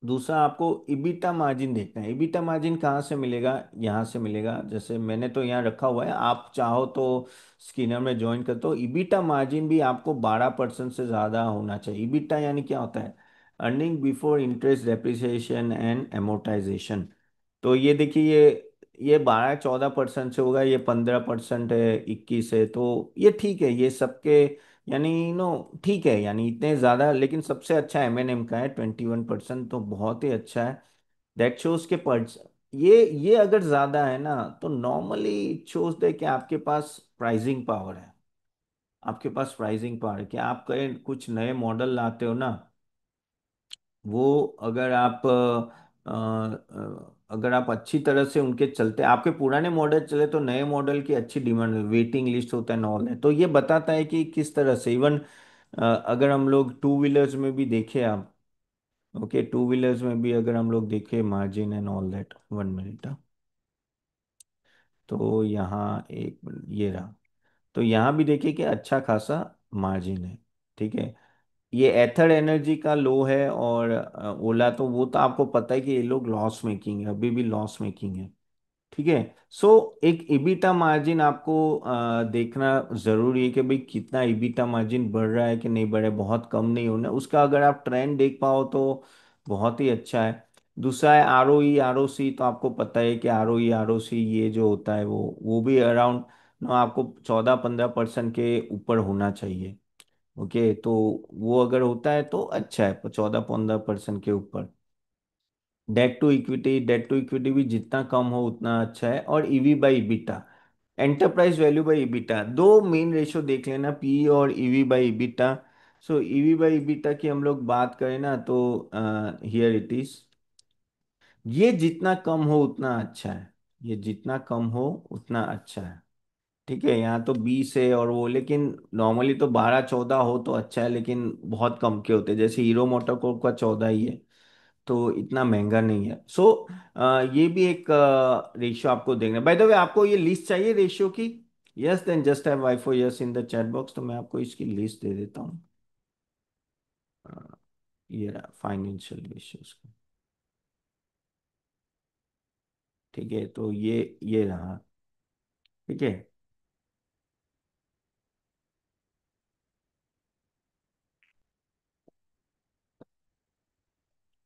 दूसरा, आपको इबिटा मार्जिन देखना है। इबिटा मार्जिन कहाँ से मिलेगा? यहाँ से मिलेगा, जैसे मैंने तो यहाँ रखा हुआ है, आप चाहो तो स्किनर में ज्वाइन कर। तो इबिटा मार्जिन भी आपको 12% से ज़्यादा होना चाहिए। इबिटा यानी क्या होता है? Earning before interest, depreciation and amortisation. तो ये देखिए, ये 12-14% से होगा, ये 15% है, 21 है। तो ये ठीक है, ये सबके यानी नो ठीक है, यानी इतने ज्यादा, लेकिन सबसे अच्छा M&M का है 21%, तो बहुत ही अच्छा है। दैट शोज के पर्स, ये अगर ज्यादा है ना, तो नॉर्मली इट शोज दे कि आपके पास प्राइसिंग पावर है। आपके पास प्राइसिंग पावर है कि आप कहीं कुछ नए मॉडल लाते हो ना, वो अगर आप अगर आप अच्छी तरह से उनके चलते, आपके पुराने मॉडल चले, तो नए मॉडल की अच्छी डिमांड, वेटिंग लिस्ट होता है, नॉल है। तो ये बताता है कि किस तरह से, इवन अगर हम लोग टू व्हीलर्स में भी देखें आप, ओके, टू व्हीलर्स में भी अगर हम लोग देखें margin and all that, 1 minute. तो यहाँ एक ये रहा। तो यहाँ भी देखिए कि अच्छा खासा मार्जिन है। ठीक है। ये एथर एनर्जी का लो है, और ओला तो वो तो आपको पता है कि ये लोग लॉस मेकिंग है, अभी भी लॉस मेकिंग है। ठीक है। सो एक इबिटा मार्जिन आपको देखना जरूरी है कि भाई कितना इबिटा मार्जिन बढ़ रहा है कि नहीं बढ़ रहा है, बहुत कम नहीं होना उसका। अगर आप ट्रेंड देख पाओ तो बहुत ही अच्छा है। दूसरा है R O E R O सी। तो आपको पता है कि R O E R O सी ये जो होता है वो भी अराउंड आपको 14-15% के ऊपर होना चाहिए। ओके, तो वो अगर होता है तो अच्छा है, 14-15% के ऊपर। डेट टू इक्विटी भी जितना कम हो उतना अच्छा है। और EV by EBITDA, enterprise value by EBITDA, दो मेन रेशियो देख लेना, पी और EV by EBITDA. So EV by EBITDA की हम लोग बात करें ना तो हियर इट इज, ये जितना कम हो उतना अच्छा है। ये जितना कम हो उतना अच्छा है। ठीक है। यहाँ तो 20 है और वो, लेकिन नॉर्मली तो 12-14 हो तो अच्छा है, लेकिन बहुत कम के होते हैं, जैसे हीरो मोटोकॉर्प का 14 ही है। तो इतना महंगा नहीं है। सो ये भी एक रेशियो आपको देखना। बाय द वे, आपको ये लिस्ट चाहिए रेशियो की? Yes, then just have Y for yes in the chat box, तो मैं आपको इसकी लिस्ट दे देता हूँ। ये रहा फाइनेंशियल रेशियोज का। ठीक है, तो ये रहा। ठीक है।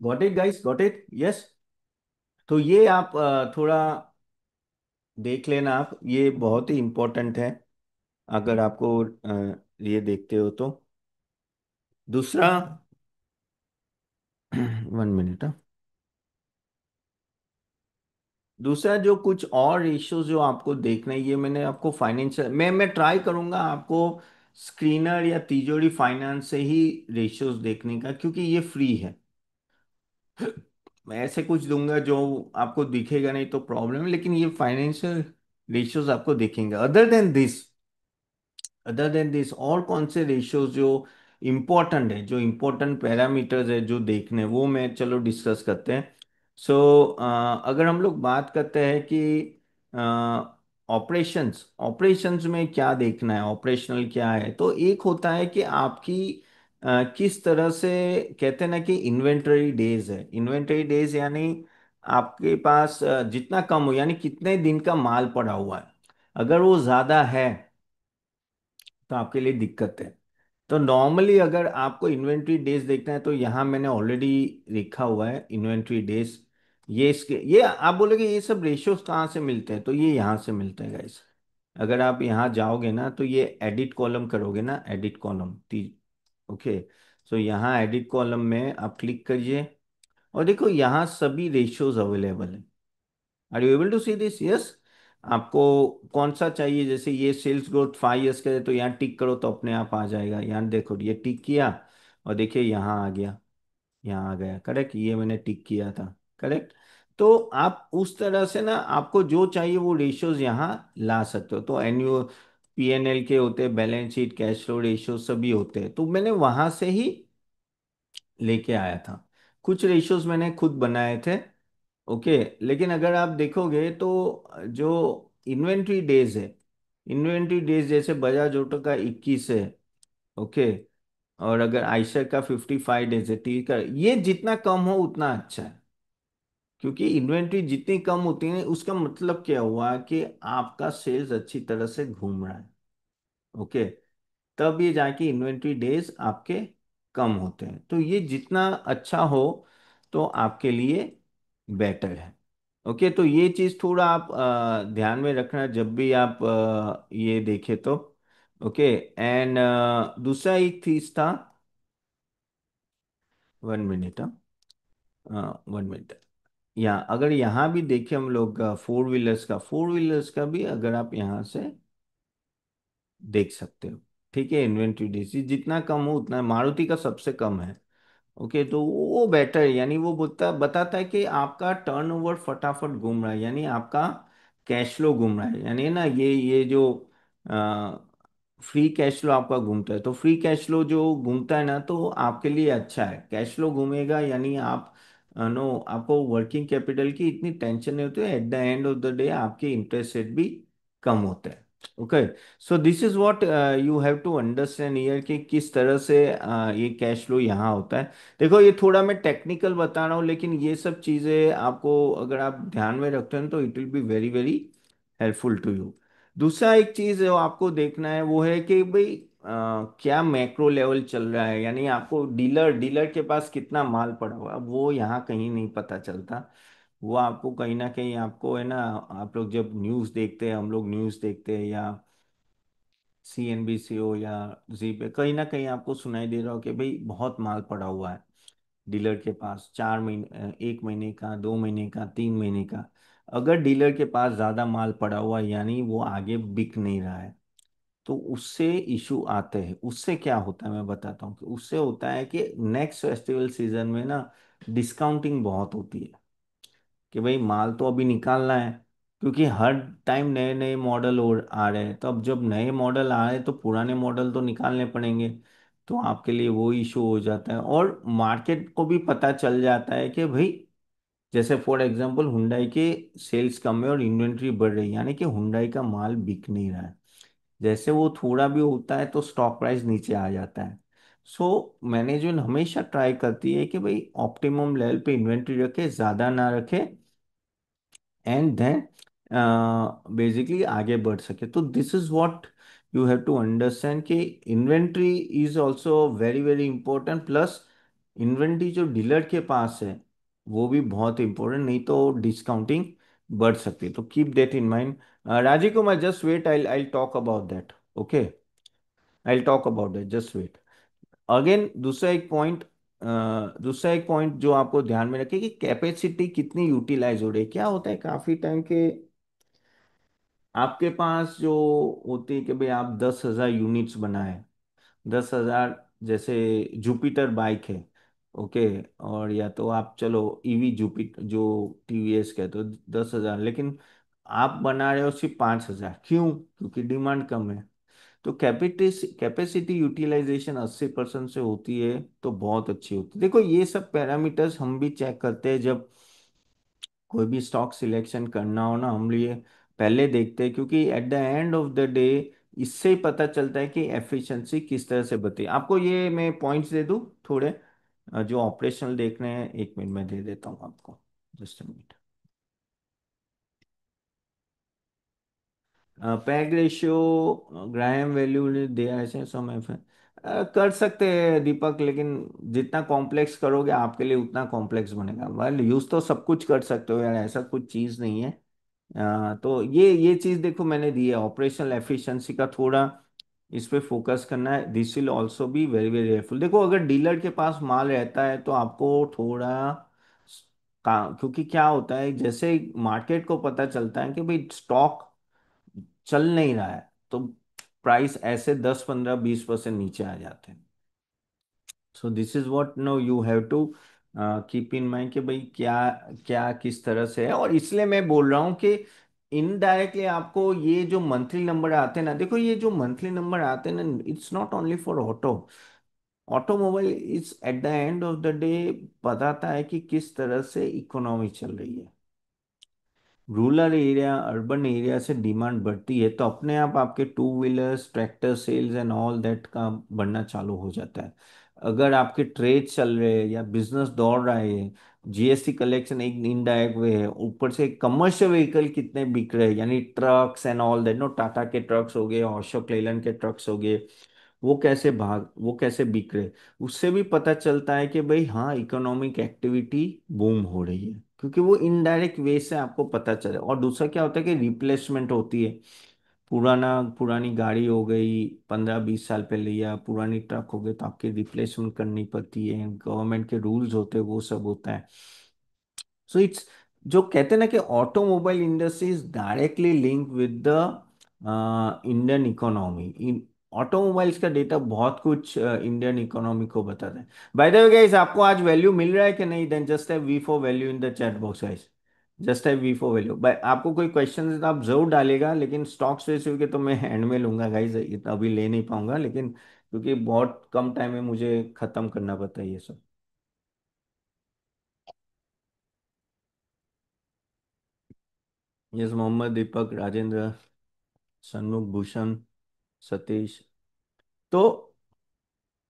Got it guys, got it, yes. तो ये आप थोड़ा देख लेना, आप ये बहुत ही इम्पोर्टेंट है अगर आपको ये देखते हो तो। दूसरा 1 मिनट। दूसरा जो कुछ और रेशियोज जो आपको देखना है, ये मैंने आपको फाइनेंशियल, मैं ट्राई करूंगा आपको स्क्रीनर या तिजोरी फाइनेंस से ही रेशियोज देखने का, क्योंकि ये फ्री है। मैं ऐसे कुछ दूंगा जो आपको दिखेगा नहीं तो प्रॉब्लम है, लेकिन ये फाइनेंशियल रेशियोज आपको दिखेंगे। अदर देन दिस और कौन से रेशियोज जो इम्पोर्टेंट है, जो इम्पोर्टेंट पैरामीटर्स है जो देखने, वो मैं चलो डिस्कस करते हैं। सो अगर हम लोग बात करते हैं कि ऑपरेशंस ऑपरेशंस में क्या देखना है, ऑपरेशनल क्या है, तो एक होता है कि आपकी किस तरह से, कहते हैं ना कि इन्वेंटरी डेज है। इन्वेंटरी डेज यानी आपके पास जितना कम हो, यानी कितने दिन का माल पड़ा हुआ है। अगर वो ज़्यादा है तो आपके लिए दिक्कत है। तो नॉर्मली अगर आपको इन्वेंट्री डेज देखना है तो यहाँ मैंने ऑलरेडी लिखा हुआ है इन्वेंट्री डेज। ये आप बोलोगे ये सब रेशियोज कहाँ से मिलते हैं, तो ये यहाँ से मिलते हैं गाइस। अगर आप यहाँ जाओगे ना तो ये एडिट कॉलम करोगे ना, एडिट कॉलम ओके। सो यहाँ एडिट कॉलम में आप क्लिक करिए और देखो यहाँ सभी रेशियोज अवेलेबल है। Are you able to see this? Yes. आपको कौन सा चाहिए? जैसे ये सेल्स ग्रोथ 5 ईयर्स का है तो यहाँ टिक करो तो अपने आप आ जाएगा। यहाँ देखो ये टिक किया और देखिए यहाँ आ गया, यहाँ आ गया। करेक्ट, ये मैंने टिक किया था। करेक्ट। तो आप उस तरह से ना, आपको जो चाहिए वो रेशियोज यहाँ ला सकते हो। तो एनुअल पीएनएल के होते हैं, balance sheet, cash flow ratio सभी होते हैं, तो मैंने वहां से ही लेके आया था। कुछ रेशियोज मैंने खुद बनाए थे। ओके। लेकिन अगर आप देखोगे तो जो इन्वेंट्री डेज है, इन्वेंट्री डेज जैसे बजाज ऑटो का 21 है। ओके। और अगर आयशर का 55 डेज है, ठीक है, ये जितना कम हो उतना अच्छा है। क्योंकि इन्वेंट्री जितनी कम होती है उसका मतलब क्या हुआ कि आपका सेल्स अच्छी तरह से घूम रहा है। ओके। तब ये जाके इन्वेंट्री डेज आपके कम होते हैं। तो ये जितना अच्छा हो तो आपके लिए बेटर है। ओके। तो ये चीज थोड़ा आप ध्यान में रखना जब भी आप ये देखे तो। ओके। एंड दूसरा एक चीज था, 1 मिनट, 1 मिनट। यहाँ अगर यहाँ भी देखें हम लोग फोर व्हीलर्स का भी अगर आप यहाँ से देख सकते हो। ठीक है। इन्वेंट्री डेज जितना कम हो उतना, मारुति का सबसे कम है। ओके। तो वो बेटर है, यानी वो बताता है कि आपका टर्नओवर फटाफट घूम रहा है, यानी आपका कैश फ्लो घूम रहा है, यानी ना ये जो फ्री कैश फ्लो आपका घूमता है, तो फ्री कैश फ्लो जो घूमता है ना, तो आपके लिए अच्छा है। कैश फ्लो घूमेगा यानी आप नो, आपको वर्किंग कैपिटल की इतनी टेंशन नहीं होती है। At the end of the day आपके इंटरेस्ट रेट भी कम होता है। Okay, so this is what you have to understand year कि किस तरह से ये कैश फ्लो यहाँ होता है। देखो ये थोड़ा मैं टेक्निकल बता रहा हूँ, लेकिन ये सब चीज़ें आपको अगर आप ध्यान में रखते हैं तो it will be very very helpful to you. दूसरा एक चीज जो आपको देखना है वो है कि भाई क्या मैक्रो लेवल चल रहा है, यानी आपको डीलर डीलर के पास कितना माल पड़ा हुआ है, अब वो यहाँ कहीं नहीं पता चलता। वो आपको कहीं ना कहीं आपको है ना, आप लोग जब न्यूज़ देखते हैं, हम लोग न्यूज़ देखते हैं या CNBC हो या जी पे, कहीं ना कहीं आपको सुनाई दे रहा हो कि भाई बहुत माल पड़ा हुआ है डीलर के पास, 4 महीने, 1 महीने का, 2 महीने का, 3 महीने का। अगर डीलर के पास ज्यादा माल पड़ा हुआ है यानी वो आगे बिक नहीं रहा है, तो उससे इशू आते हैं। उससे क्या होता है मैं बताता हूँ कि उससे होता है कि नेक्स्ट फेस्टिवल सीजन में ना डिस्काउंटिंग बहुत होती है कि भाई माल तो अभी निकालना है, क्योंकि हर टाइम नए नए मॉडल और आ रहे हैं। तो अब जब नए मॉडल आ रहे हैं तो पुराने मॉडल तो निकालने पड़ेंगे। तो आपके लिए वो इशू हो जाता है, और मार्केट को भी पता चल जाता है कि भाई, जैसे फॉर एग्जांपल हुंडई के सेल्स कम है और इन्वेंट्री बढ़ रही है, यानी कि हुंडई का माल बिक नहीं रहा है। जैसे वो थोड़ा भी होता है तो स्टॉक प्राइस नीचे आ जाता है। सो मैनेजमेंट हमेशा ट्राई करती है कि भाई ऑप्टिमम लेवल पे इन्वेंट्री रखे, ज़्यादा ना रखे, एंड देन बेसिकली आगे बढ़ सके। तो this is what you have to understand कि inventory is also very very important, plus inventory जो डीलर के पास है वो भी बहुत इंपॉर्टेंट, नहीं तो डिस्काउंटिंग बढ़ सकती है। तो keep that in mind. Rajiv Kumar, just wait, I talk about that. Okay, I talk about that, just wait. Again दूसरा एक पॉइंट जो आपको ध्यान में रखे कि कैपेसिटी कितनी यूटिलाइज हो रही है। क्या होता है काफी टाइम के आपके पास जो होती है कि भाई आप 10,000 यूनिट्स बनाए, 10,000, जैसे जुपिटर बाइक है, ओके, और या तो आप चलो ईवी जुपिटर जो TVS का है, तो 10,000, लेकिन आप बना रहे हो सिर्फ 5,000, क्यों? क्योंकि डिमांड कम है। तो कैपेसिटी यूटिलाइजेशन 80% से होती है तो बहुत अच्छी होती है। देखो ये सब पैरामीटर्स हम भी चेक करते हैं जब कोई भी स्टॉक सिलेक्शन करना हो ना, हम लिए पहले देखते हैं, क्योंकि eight the end of the day इससे ही पता चलता है कि एफिशिएंसी किस तरह से बढ़ती है। आपको ये मैं पॉइंट्स दे दूं थोड़े, जो ऑपरेशनल देखने हैं, 1 मिनट में दे देता हूँ आपको, just a minute. Peg ratio, Graham value दिया ऐसे समय पे कर सकते हैं दीपक, लेकिन जितना कॉम्प्लेक्स करोगे आपके लिए उतना कॉम्प्लेक्स बनेगा। वेल यूज तो सब कुछ कर सकते हो यार, ऐसा कुछ चीज़ नहीं है। तो ये चीज़ देखो मैंने दी है, ऑपरेशनल एफिशिएंसी का थोड़ा इस पे फोकस करना है। This will also be very very helpful. देखो अगर डीलर के पास माल रहता है तो आपको थोड़ा क्योंकि क्या होता है, जैसे मार्केट को पता चलता है कि भाई स्टॉक चल नहीं रहा है, तो प्राइस ऐसे 10 15 20% नीचे आ जाते हैं। So this is what no you have to keep in mind कि भाई क्या क्या किस तरह से है। और इसलिए मैं बोल रहा हूँ कि इनडायरेक्टली आपको ये जो मंथली नंबर आते हैं ना, देखो ये जो मंथली नंबर आते हैं ना, it's not only for automobile, it's eight the end of the day बताता है कि किस तरह से इकोनॉमी चल रही है। रूरल एरिया अर्बन एरिया से डिमांड बढ़ती है तो अपने आप आपके two wheelers, tractor sales and all that का बढ़ना चालू हो जाता है। अगर आपके ट्रेड चल रहे हैं या बिजनेस दौड़ रहा है, GST कलेक्शन एक इनडायरेक्ट वे है, ऊपर से कमर्शियल व्हीकल कितने बिक रहे हैं, यानी trucks and all that, no, Tata के ट्रक्स हो गए, अशोक लेलैंड के ट्रक्स हो गए, वो कैसे बिक रहे, उससे भी पता चलता है कि भाई हाँ इकोनॉमिक एक्टिविटी बूम हो रही है, क्योंकि वो इनडायरेक्ट वे से आपको पता चले। और दूसरा क्या होता है कि रिप्लेसमेंट होती है। पुरानी गाड़ी हो गई, 15 20 साल पहले, या पुरानी ट्रक हो गई, तो आपकी रिप्लेसमेंट करनी पड़ती है, गवर्नमेंट के रूल्स होते हैं, वो सब होता है। सो इट्स, जो कहते हैं ना कि automobile industry is directly link with the Indian economy. In automobiles का डेटा बहुत कुछ इंडियन इकोनॉमी को बताता है। बाय द वे गाइस, आपको आज वैल्यू मिल रहा है कि नहीं? Then just V for value in the chat box guys. Just type V for value. भाई आपको कोई क्वेश्चन है तो आप जरूर डालेगा, लेकिन स्टॉक्स रेशियो के तो मैं हैंड में लूंगा गाइज, इतना अभी ले नहीं पाऊंगा, लेकिन क्योंकि बहुत कम टाइम में मुझे खत्म करना पड़ता है ये सब। यस, मोहम्मद, दीपक, राजेंद्र, सन्मुख, भूषण, सतीश। तो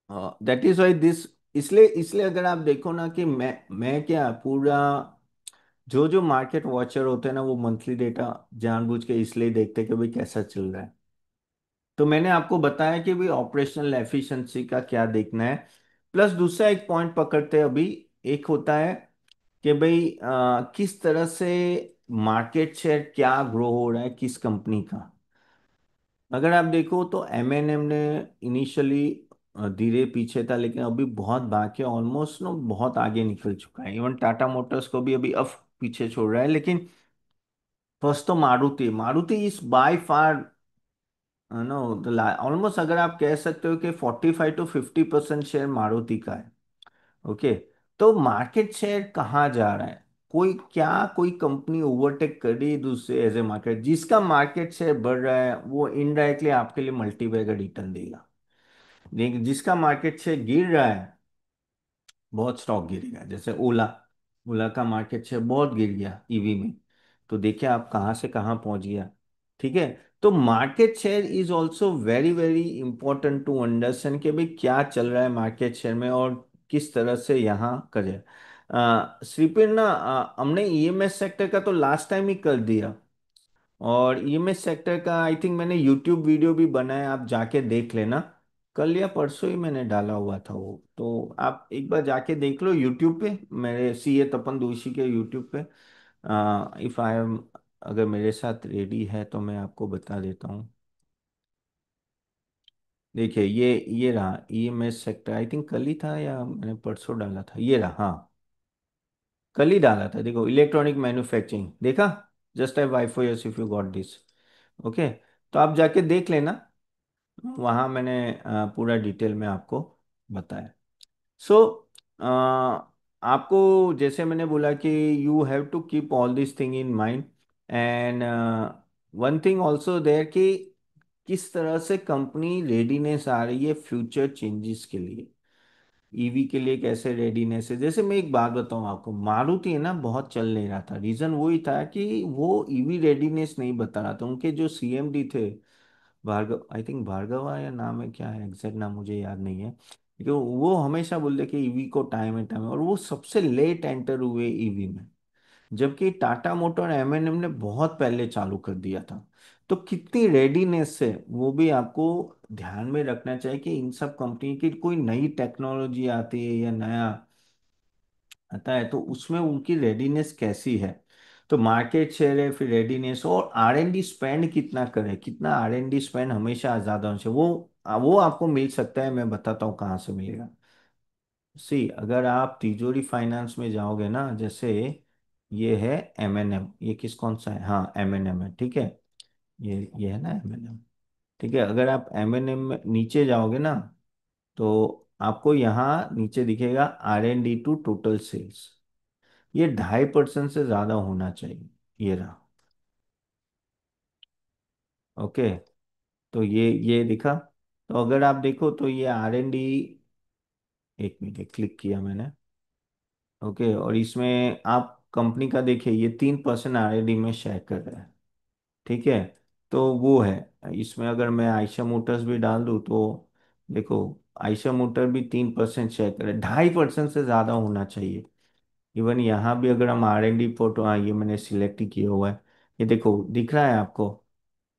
दैट इज वाई दिस, इसलिए इसलिए अगर आप देखो ना कि मैं क्या पूरा, जो जो मार्केट वॉचर होते हैं ना वो मंथली डेटा जानबूझ के इसलिए देखते हैं कि भाई कैसा चल रहा है। तो मैंने आपको बताया कि भाई ऑपरेशनल एफिशिएंसी का क्या देखना है, प्लस दूसरा एक पॉइंट पकड़ते हैं अभी। एक होता है कि भाई किस तरह से मार्केट शेयर क्या ग्रो हो रहा है किस कंपनी का। अगर आप देखो तो एमएनएम ने इनिशियली धीरे पीछे था, लेकिन अभी बहुत भाग के ऑलमोस्ट नो बहुत आगे निकल चुका है। इवन टाटा मोटर्स को भी अभी अब पीछे छोड़ रहा है, लेकिन फर्स्ट तो Maruti, Maruti is by far know almost, अगर आप कह सकते हो कि 45 to 50% शेयर मारुति का है। ओके। तो मार्केट शेयर कहाँ जा रहा है, कोई क्या कोई कंपनी ओवरटेक कर रही है दूसरे एज ए मार्केट, जिसका मार्केट शेयर बढ़ रहा है वो इनडायरेक्टली आपके लिए मल्टीपल का रिटर्न देगा। लेकिन जिसका मार्केट शेयर गिर रहा है, बहुत स्टॉक गिरेगा, जैसे ओला, ओला का मार्केट शेयर बहुत गिर गया ईवी में, तो देखिए आप कहाँ से कहाँ पहुंच गया। ठीक है। तो market share is also very very important to understand कि भाई क्या चल रहा है मार्केट शेयर में और किस तरह से यहाँ करे। श्रीपिर ना, हमने ईएमएस सेक्टर का तो लास्ट टाइम ही कर दिया, और ईएमएस सेक्टर का आई थिंक मैंने यूट्यूब वीडियो भी बनाया, आप जाके देख लेना। कल या परसों ही मैंने डाला हुआ था वो, तो आप एक बार जाके देख लो यूट्यूब पे, मेरे सीए तपन दोषी के यूट्यूब पे। इफ आई एम, अगर मेरे साथ रेडी है तो मैं आपको बता देता हूँ। देखिए ये रहा ईएमएस सेक्टर, आई थिंक कल ही था या मैंने परसों डाला था, ये रहा, हाँ कल ही डाला था। देखो इलेक्ट्रॉनिक मैन्युफैक्चरिंग देखा, just I Y for yes if you got this. Okay. तो आप जाके देख लेना, वहाँ मैंने पूरा डिटेल में आपको बताया। सो आपको जैसे मैंने बोला कि you have to keep all this thing in mind, and one thing also there कि किस तरह से कंपनी रेडीनेस आ रही है फ्यूचर चेंजेस के लिए, ईवी के लिए कैसे रेडीनेस है। जैसे मैं एक बात बताऊं आपको, मारुति है ना बहुत चल नहीं रहा था, रीजन वही था कि वो ईवी रेडीनेस नहीं बता रहा था। उनके जो सीएमडी थे, भार्गव, आई थिंक भार्गवा या नाम है, क्या है एग्जैक्ट नाम मुझे याद नहीं है, लेकिन वो हमेशा बोलते कि ईवी को टाइम है, और वो सबसे लेट एंटर हुए ईवी में, जबकि टाटा मोटर एमएनएम ने बहुत पहले चालू कर दिया था। तो कितनी रेडीनेस है वो भी आपको ध्यान में रखना चाहिए कि इन सब कंपनी की कोई नई टेक्नोलॉजी आती है या नया आता है तो उसमें उनकी रेडीनेस कैसी है। तो मार्केट शेयर है, फिर रेडीनेस, और आरएनडी स्पेंड कितना करें, कितना आरएनडी स्पेंड हमेशा ज्यादा होना चाहिए। वो आपको मिल सकता है, मैं बताता हूँ कहाँ से मिलेगा। सी, अगर आप तिजोरी फाइनेंस में जाओगे ना, जैसे ये है एमएनएम, ये किस कौन सा है, हाँ एमएनएम है, ठीक है, ये है ना एमएनएम। ठीक है, अगर आप एमएनएम में नीचे जाओगे ना, तो आपको यहाँ नीचे दिखेगा आरएनडी टू टोटल सेल्स, ये 2.5% से ज्यादा होना चाहिए, ये रहा। ओके। तो ये दिखा। तो अगर आप देखो तो ये आरएनडी, एक मिनट क्लिक किया मैंने। ओके, और इसमें आप कंपनी का देखिए ये 3% आरएनडी में शेयर कर रहा है। ठीक है। तो वो है, इसमें अगर मैं आयशा मोटर्स भी डाल दूँ तो देखो, आयशा मोटर भी 3% शेयर करे, 2.5% से ज़्यादा होना चाहिए। इवन यहाँ भी अगर हम R&D फोटो, हाँ ये मैंने सिलेक्ट ही किया हुआ है, ये देखो दिख रहा है आपको,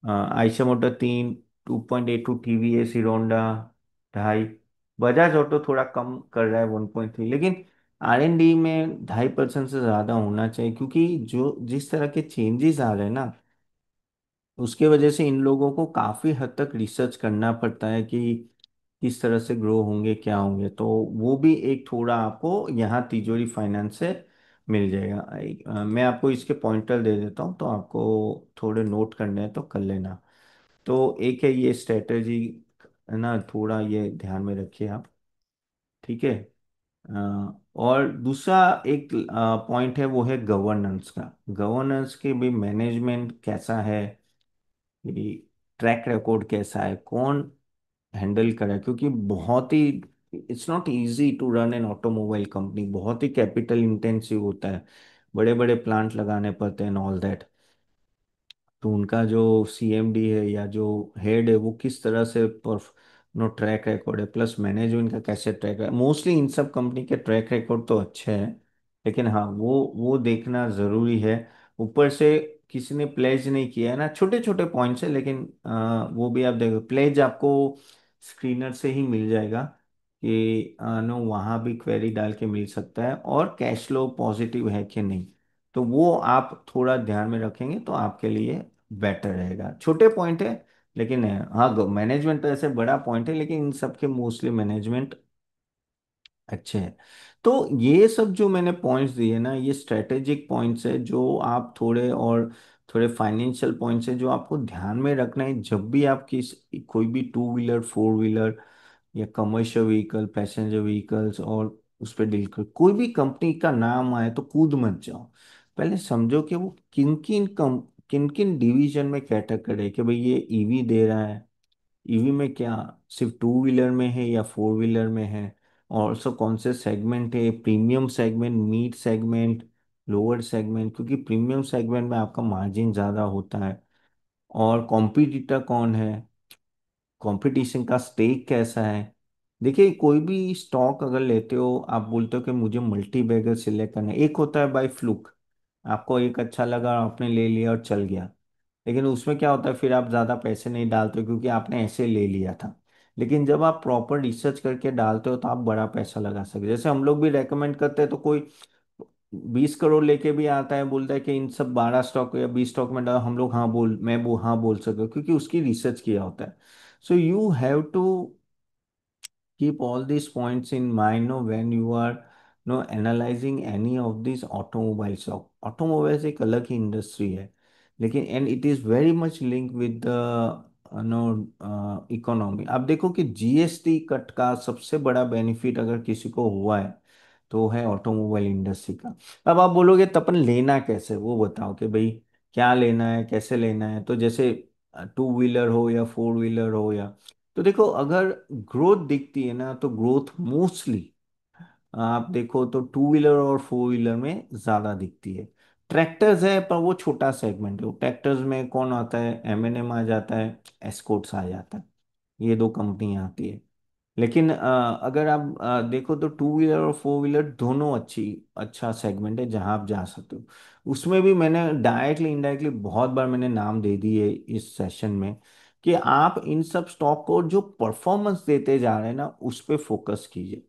Ayesha motor 3, 2.82, TVS hero Honda 2.5, Bajaj auto थोड़ा कम कर रहा है 1.3, लेकिन R&D में 2.5% से ज़्यादा होना चाहिए, क्योंकि जो जिस तरह के चेंजेस आ रहे हैं ना, उसके वजह से इन लोगों को काफी हद तक रिसर्च करना पड़ता है कि किस तरह से ग्रो होंगे क्या होंगे। तो वो भी एक थोड़ा आपको यहाँ तिजोरी फाइनेंस से मिल जाएगा। मैं आपको इसके पॉइंटर दे देता हूँ, तो आपको थोड़े नोट करने हैं तो कर लेना। तो एक है ये स्ट्रेटजी, है ना, थोड़ा ये ध्यान में रखिए आप। ठीक है। और दूसरा एक पॉइंट है, वो है गवर्नेंस का। गवर्नेंस के भी मैनेजमेंट कैसा है, कि ट्रैक रिकॉर्ड कैसा है, कौन हैंडल करे, क्योंकि बहुत ही it's not easy to run an automobile company, बहुत ही कैपिटल इंटेंसिव होता है, बड़े बड़े प्लांट लगाने पड़ते हैं ऑल दैट। तो उनका जो सीएमडी है या जो हेड है वो किस तरह से परफ नो ट्रैक रिकॉर्ड है, प्लस मैनेजमेंट का कैसे ट्रैक है। मोस्टली इन सब कंपनी के ट्रैक रिकॉर्ड तो अच्छे हैं, लेकिन हाँ वो देखना ज़रूरी है। ऊपर से किसी ने प्लेज नहीं किया है ना, छोटे छोटे पॉइंट्स है, लेकिन वो भी आप देखो, प्लेज आपको स्क्रीनर से ही मिल जाएगा कि नो, वहाँ भी क्वेरी डाल के मिल सकता है, और कैश फ्लो पॉजिटिव है कि नहीं। तो वो आप थोड़ा ध्यान में रखेंगे तो आपके लिए बेटर रहेगा। छोटे पॉइंट है, लेकिन है, हाँ मैनेजमेंट तो ऐसे बड़ा पॉइंट है, लेकिन इन सब के मोस्टली मैनेजमेंट अच्छे हैं। तो ये सब जो मैंने पॉइंट्स दिए ना, ये स्ट्रेटेजिक पॉइंट्स है, जो आप थोड़े और थोड़े फाइनेंशियल पॉइंट्स है जो आपको ध्यान में रखना है जब भी आप किस कोई भी टू व्हीलर, फोर व्हीलर या कमर्शियल व्हीकल, पैसेंजर व्हीकल्स और उस पर डील कर, कोई भी कंपनी का नाम आए तो कूद मत जाओ। पहले समझो कि वो किन किन डिवीजन में कैटर है, कि भाई ये ईवी दे रहा है, ईवी में क्या सिर्फ टू व्हीलर में है या फोर व्हीलर में है, और सो कौन से सेगमेंट है, premium segment, mid segment, lower segment, क्योंकि प्रीमियम सेगमेंट में आपका मार्जिन ज़्यादा होता है, और कॉम्पिटिटर कौन है, कंपटीशन का स्टेक कैसा है। देखिए, कोई भी स्टॉक अगर लेते हो, आप बोलते हो कि मुझे मल्टी बैगर सिलेक्ट करना है, एक होता है बाय फ्लूक, आपको एक अच्छा लगा आपने ले लिया और चल गया, लेकिन उसमें क्या होता है, फिर आप ज़्यादा पैसे नहीं डालते हो क्योंकि आपने ऐसे ले लिया था। लेकिन जब आप प्रॉपर रिसर्च करके डालते हो तो आप बड़ा पैसा लगा सकते हो। जैसे हम लोग भी रेकमेंड करते हैं, तो कोई 20 करोड़ लेके भी आता है, बोलता है कि इन सब 12 स्टॉक या 20 स्टॉक में डालो, हम लोग हाँ बोल, हाँ बोल सकते हो, क्योंकि उसकी रिसर्च किया होता है। So you have to keep all these points in mind, when you are analyzing any of these automobile stock। Automobiles एक अलग ही इंडस्ट्री है, लेकिन and it is very much link with the no economy. आप देखो कि GST cut का सबसे बड़ा बेनिफिट अगर किसी को हुआ है तो वो है ऑटोमोबाइल इंडस्ट्री का। अब आप बोलोगे तपन लेना कैसे, वो बताओ कि भाई क्या लेना है, कैसे लेना है। तो जैसे टू व्हीलर हो या फोर व्हीलर हो, या तो देखो, अगर ग्रोथ दिखती है ना, तो ग्रोथ मोस्टली आप देखो तो टू व्हीलर और फोर व्हीलर में ज्यादा दिखती है। ट्रैक्टर्स है पर वो छोटा सेगमेंट है, ट्रैक्टर्स में कौन आता है, एमएनएम आ जाता है, एस्कॉर्ट्स आ जाता है, ये दो कंपनियां आती है। लेकिन अगर आप देखो तो टू व्हीलर और फोर व्हीलर दोनों अच्छा सेगमेंट है जहां आप जा सकते हो। उसमें भी मैंने डायरेक्टली इनडायरेक्टली बहुत बार मैंने नाम दे दिए इस सेशन में, कि आप इन सब स्टॉक को जो परफॉर्मेंस देते जा रहे हैं ना, उस पे फोकस कीजिए,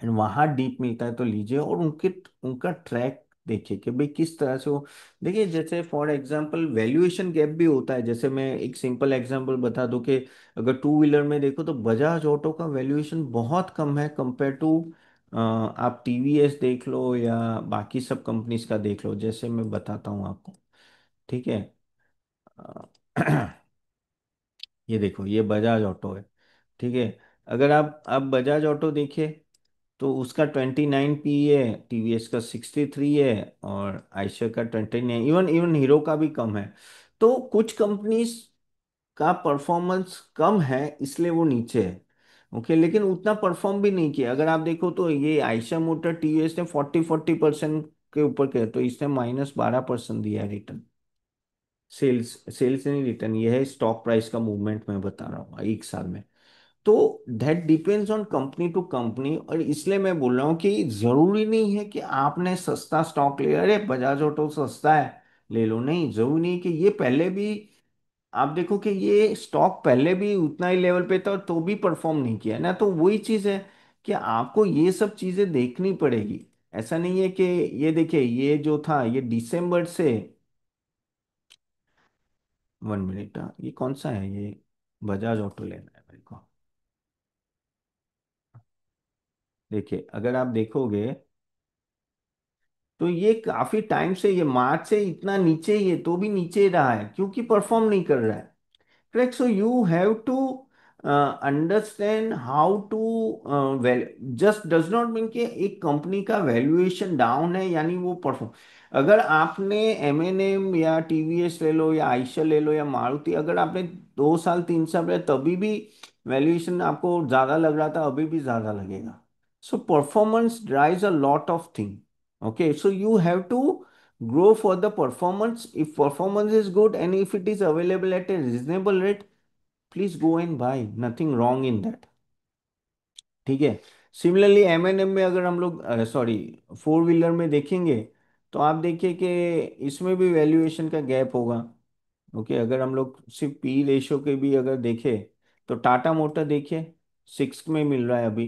एंड वहां डीप मिलता है तो लीजिए, और उनके उनका ट्रैक देखिए कि भाई किस तरह से वो। देखिए, जैसे फॉर एग्जांपल वैल्यूएशन गैप भी होता है। जैसे मैं एक सिंपल एग्जांपल बता दूं कि अगर टू व्हीलर में देखो तो बजाज ऑटो का वैल्यूएशन बहुत कम है कंपेयर टू, आप टीवीएस देख लो या बाकी सब कंपनीज का देख लो, जैसे मैं बताता हूँ आपको। ठीक है। अ, ये देखो, ये बजाज ऑटो है। ठीक है। अगर आप बजाज ऑटो देखिए तो उसका 29 पी है, टीवीएस का 63 है, और आयशर का 29, इवन इवन हीरो का भी कम है। तो कुछ कंपनीज का परफॉर्मेंस कम है इसलिए वो नीचे है। ओके, लेकिन उतना परफॉर्म भी नहीं किया। अगर आप देखो तो ये आयशर मोटर टीवीएस ने 40% के ऊपर किया, तो इसने -12% दिया है रिटर्न। सेल्स सेल्स नहीं, रिटर्न, ये है स्टॉक प्राइस का मूवमेंट मैं बता रहा हूँ एक साल में। तो that depends on company to company, और इसलिए मैं बोल रहा हूँ कि जरूरी नहीं है कि आपने सस्ता स्टॉक लिया, अरे बजाज ऑटो सस्ता है ले लो, नहीं, जरूरी नहीं कि ये पहले भी, आप देखो कि ये स्टॉक पहले भी उतना ही लेवल पे था तो भी परफॉर्म नहीं किया ना। तो वही चीज है कि आपको ये सब चीजें देखनी पड़ेगी। ऐसा नहीं है कि ये देखिए, ये जो था ये दिसंबर से, 1 मिनट, ये कौन सा है, ये बजाज ऑटो लेना है मेरे को। देखिए, अगर आप देखोगे तो ये काफी टाइम से, ये मार्च से इतना नीचे ही है, तो भी नीचे ही रहा है क्योंकि परफॉर्म नहीं कर रहा है। Correct. So you have to understand how to well, just does not mean कि एक कंपनी का वैल्यूएशन डाउन है यानी वो परफॉर्म। अगर आपने M&M या TVS ले लो या आयशर ले लो या मारुति, अगर आपने 2 साल 3 साल पहले तभी भी वैल्यूएशन आपको ज्यादा लग रहा था, अभी भी ज्यादा लगेगा। So performance drives a lot of thing. Okay, so you have to grow for the performance. If performance is good and if it is available at a reasonable rate, please go and buy, nothing wrong in that। ठीक है। Similarly M&M में अगर हम लोग sorry, four wheeler में देखेंगे, तो आप देखिए कि इसमें भी वैल्यूएशन का गैप होगा। ओके, अगर हम लोग सिर्फ पी रेशो के भी अगर देखें, तो टाटा मोटर देखिए 6 में मिल रहा है अभी,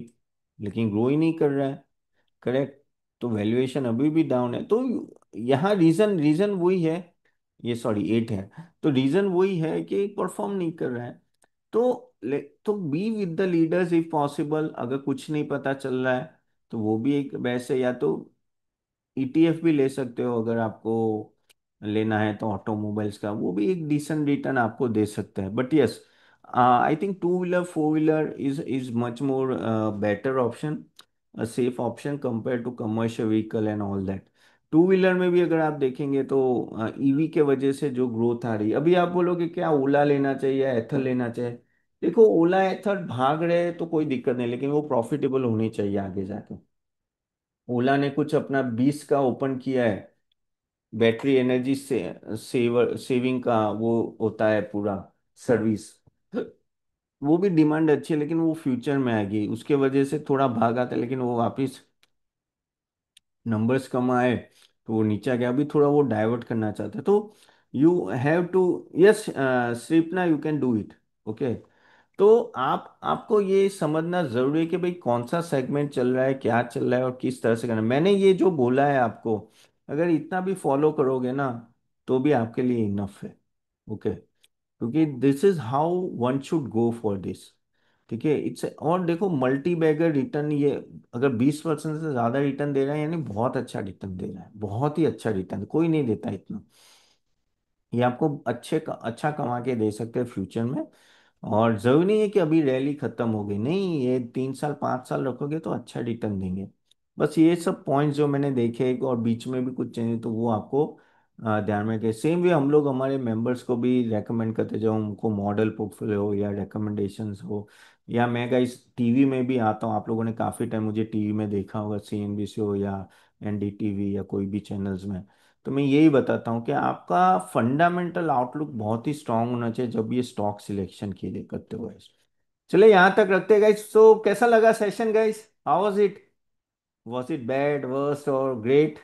लेकिन ग्रो ही नहीं कर रहा है। करेक्ट। तो वैल्यूएशन अभी भी डाउन है। तो यहाँ रीजन रीजन वही है, ये सॉरी 8 है। तो रीजन वही है कि परफॉर्म नहीं कर रहा है। तो be with the leaders if possible. अगर कुछ नहीं पता चल रहा है तो वो भी एक बेस्ट है, या तो ETF भी ले सकते हो अगर आपको लेना है तो, ऑटोमोबाइल्स का वो भी एक डिसेंट रिटर्न आपको दे सकता है। But yes, I think two wheeler four wheeler is much more better option, safe option compare to commercial vehicle and all that. Two wheeler में भी अगर आप देखेंगे तो EV के वजह से जो ग्रोथ आ रही है, अभी आप बोलोगे क्या ओला लेना चाहिए या एथर लेना चाहिए। देखो, ओला एथर भाग रहे हैं तो कोई दिक्कत नहीं, लेकिन वो प्रॉफिटेबल होनी चाहिए आगे जाके। ओला ने कुछ अपना 20 का ओपन किया है, बैटरी एनर्जी सेविंग का वो होता है पूरा सर्विस। वो भी डिमांड अच्छी है, लेकिन वो फ्यूचर में आएगी, उसके वजह से थोड़ा भाग आता है, लेकिन वो वापस नंबर्स कम आए तो वो नीचे गया। अभी थोड़ा वो डाइवर्ट करना चाहते हैं, तो you have to, yes Shripana, you can do it. Okay. तो आप आपको ये समझना जरूरी है कि भाई कौन सा सेगमेंट चल रहा है, क्या चल रहा है और किस तरह से करना है। मैंने ये जो बोला है आपको, अगर इतना भी फॉलो करोगे ना, तो भी आपके लिए इनफ है। ओके, क्योंकि this is how one should go for this. ठीक है, इट्स, और देखो मल्टी बैगर रिटर्न ये, अगर 20% से ज्यादा रिटर्न दे रहा है यानी बहुत अच्छा रिटर्न दे रहा है, बहुत ही अच्छा रिटर्न, कोई नहीं देता इतना। ये आपको अच्छा कमा के दे सकते हैं फ्यूचर में। और जरूरी नहीं है कि अभी रैली खत्म हो गई, नहीं, ये 3 साल 5 साल रखोगे तो अच्छा रिटर्न देंगे। बस ये सब पॉइंट्स जो मैंने देखे, और बीच में भी कुछ चेंज, तो वो आपको ध्यान में रखें। सेम वे हम लोग हमारे मेंबर्स को भी रेकमेंड करते हैं, जब उनको मॉडल पोर्टफोलियो हो या रिकमेंडेशंस हो, या मैं गाइस टीवी में भी आता हूँ, आप लोगों ने काफ़ी टाइम मुझे टीवी में देखा होगा, CNBC हो या NDTV या कोई भी चैनल्स में। तो मैं यही बताता हूँ कि आपका फंडामेंटल आउटलुक बहुत ही स्ट्रांग होना चाहिए जब ये स्टॉक सिलेक्शन के लिए करते हो guys। चलिए यहाँ तक रखते हैं गाइस। तो कैसा लगा session guys, how was it bad worst और ग्रेट,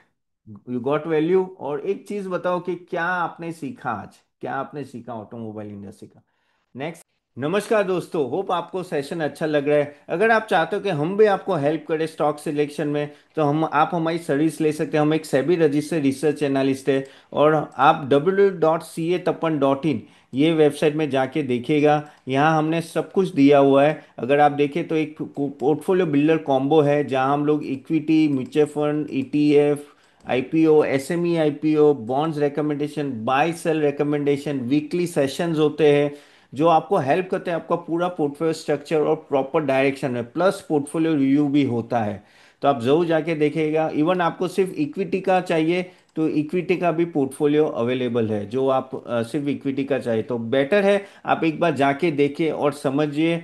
यू गॉट वैल्यू? और एक चीज बताओ कि क्या आपने सीखा आज, क्या आपने सीखा ऑटोमोबाइल इंडस्ट्री का। नेक्स्ट। नमस्कार दोस्तों, होप आपको सेशन अच्छा लग रहा है। अगर आप चाहते हो कि हम भी आपको हेल्प करें स्टॉक सिलेक्शन में, तो हम आप हमारी सर्विस ले सकते हैं। हम एक सेबी रजिस्टर्ड रिसर्च एनालिस्ट है, और आप www.catappan.in ये वेबसाइट में जाके देखिएगा। यहाँ हमने सब कुछ दिया हुआ है। अगर आप देखें तो एक पोर्टफोलियो बिल्डर कॉम्बो है, जहाँ हम लोग equity, mutual fund, ETF, IPO, SME IPO, bonds recommendation, buy sell recommendation, weekly sessions होते हैं जो आपको हेल्प करते हैं आपका पूरा पोर्टफोलियो स्ट्रक्चर और प्रॉपर डायरेक्शन में, प्लस पोर्टफोलियो रिव्यू भी होता है। तो आप जरूर जाके देखिएगा। इवन आपको सिर्फ इक्विटी का चाहिए तो इक्विटी का भी पोर्टफोलियो अवेलेबल है, जो आप सिर्फ इक्विटी का चाहिए तो बेटर है आप एक बार जाके देखिए और समझिए।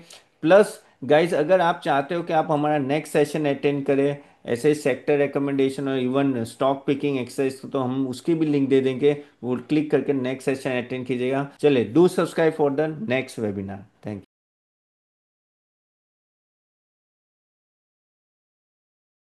प्लस गाइज, अगर आप चाहते हो कि आप हमारा नेक्स्ट सेशन अटेंड करें ऐसे सेक्टर रिकमेंडेशन और इवन स्टॉक पिकिंग एक्सरसाइज, तो हम उसकी भी लिंक दे देंगे, वो क्लिक करके नेक्स्ट सेशन अटेंड कीजिएगा। चले, do subscribe for the next webinar. Thank you.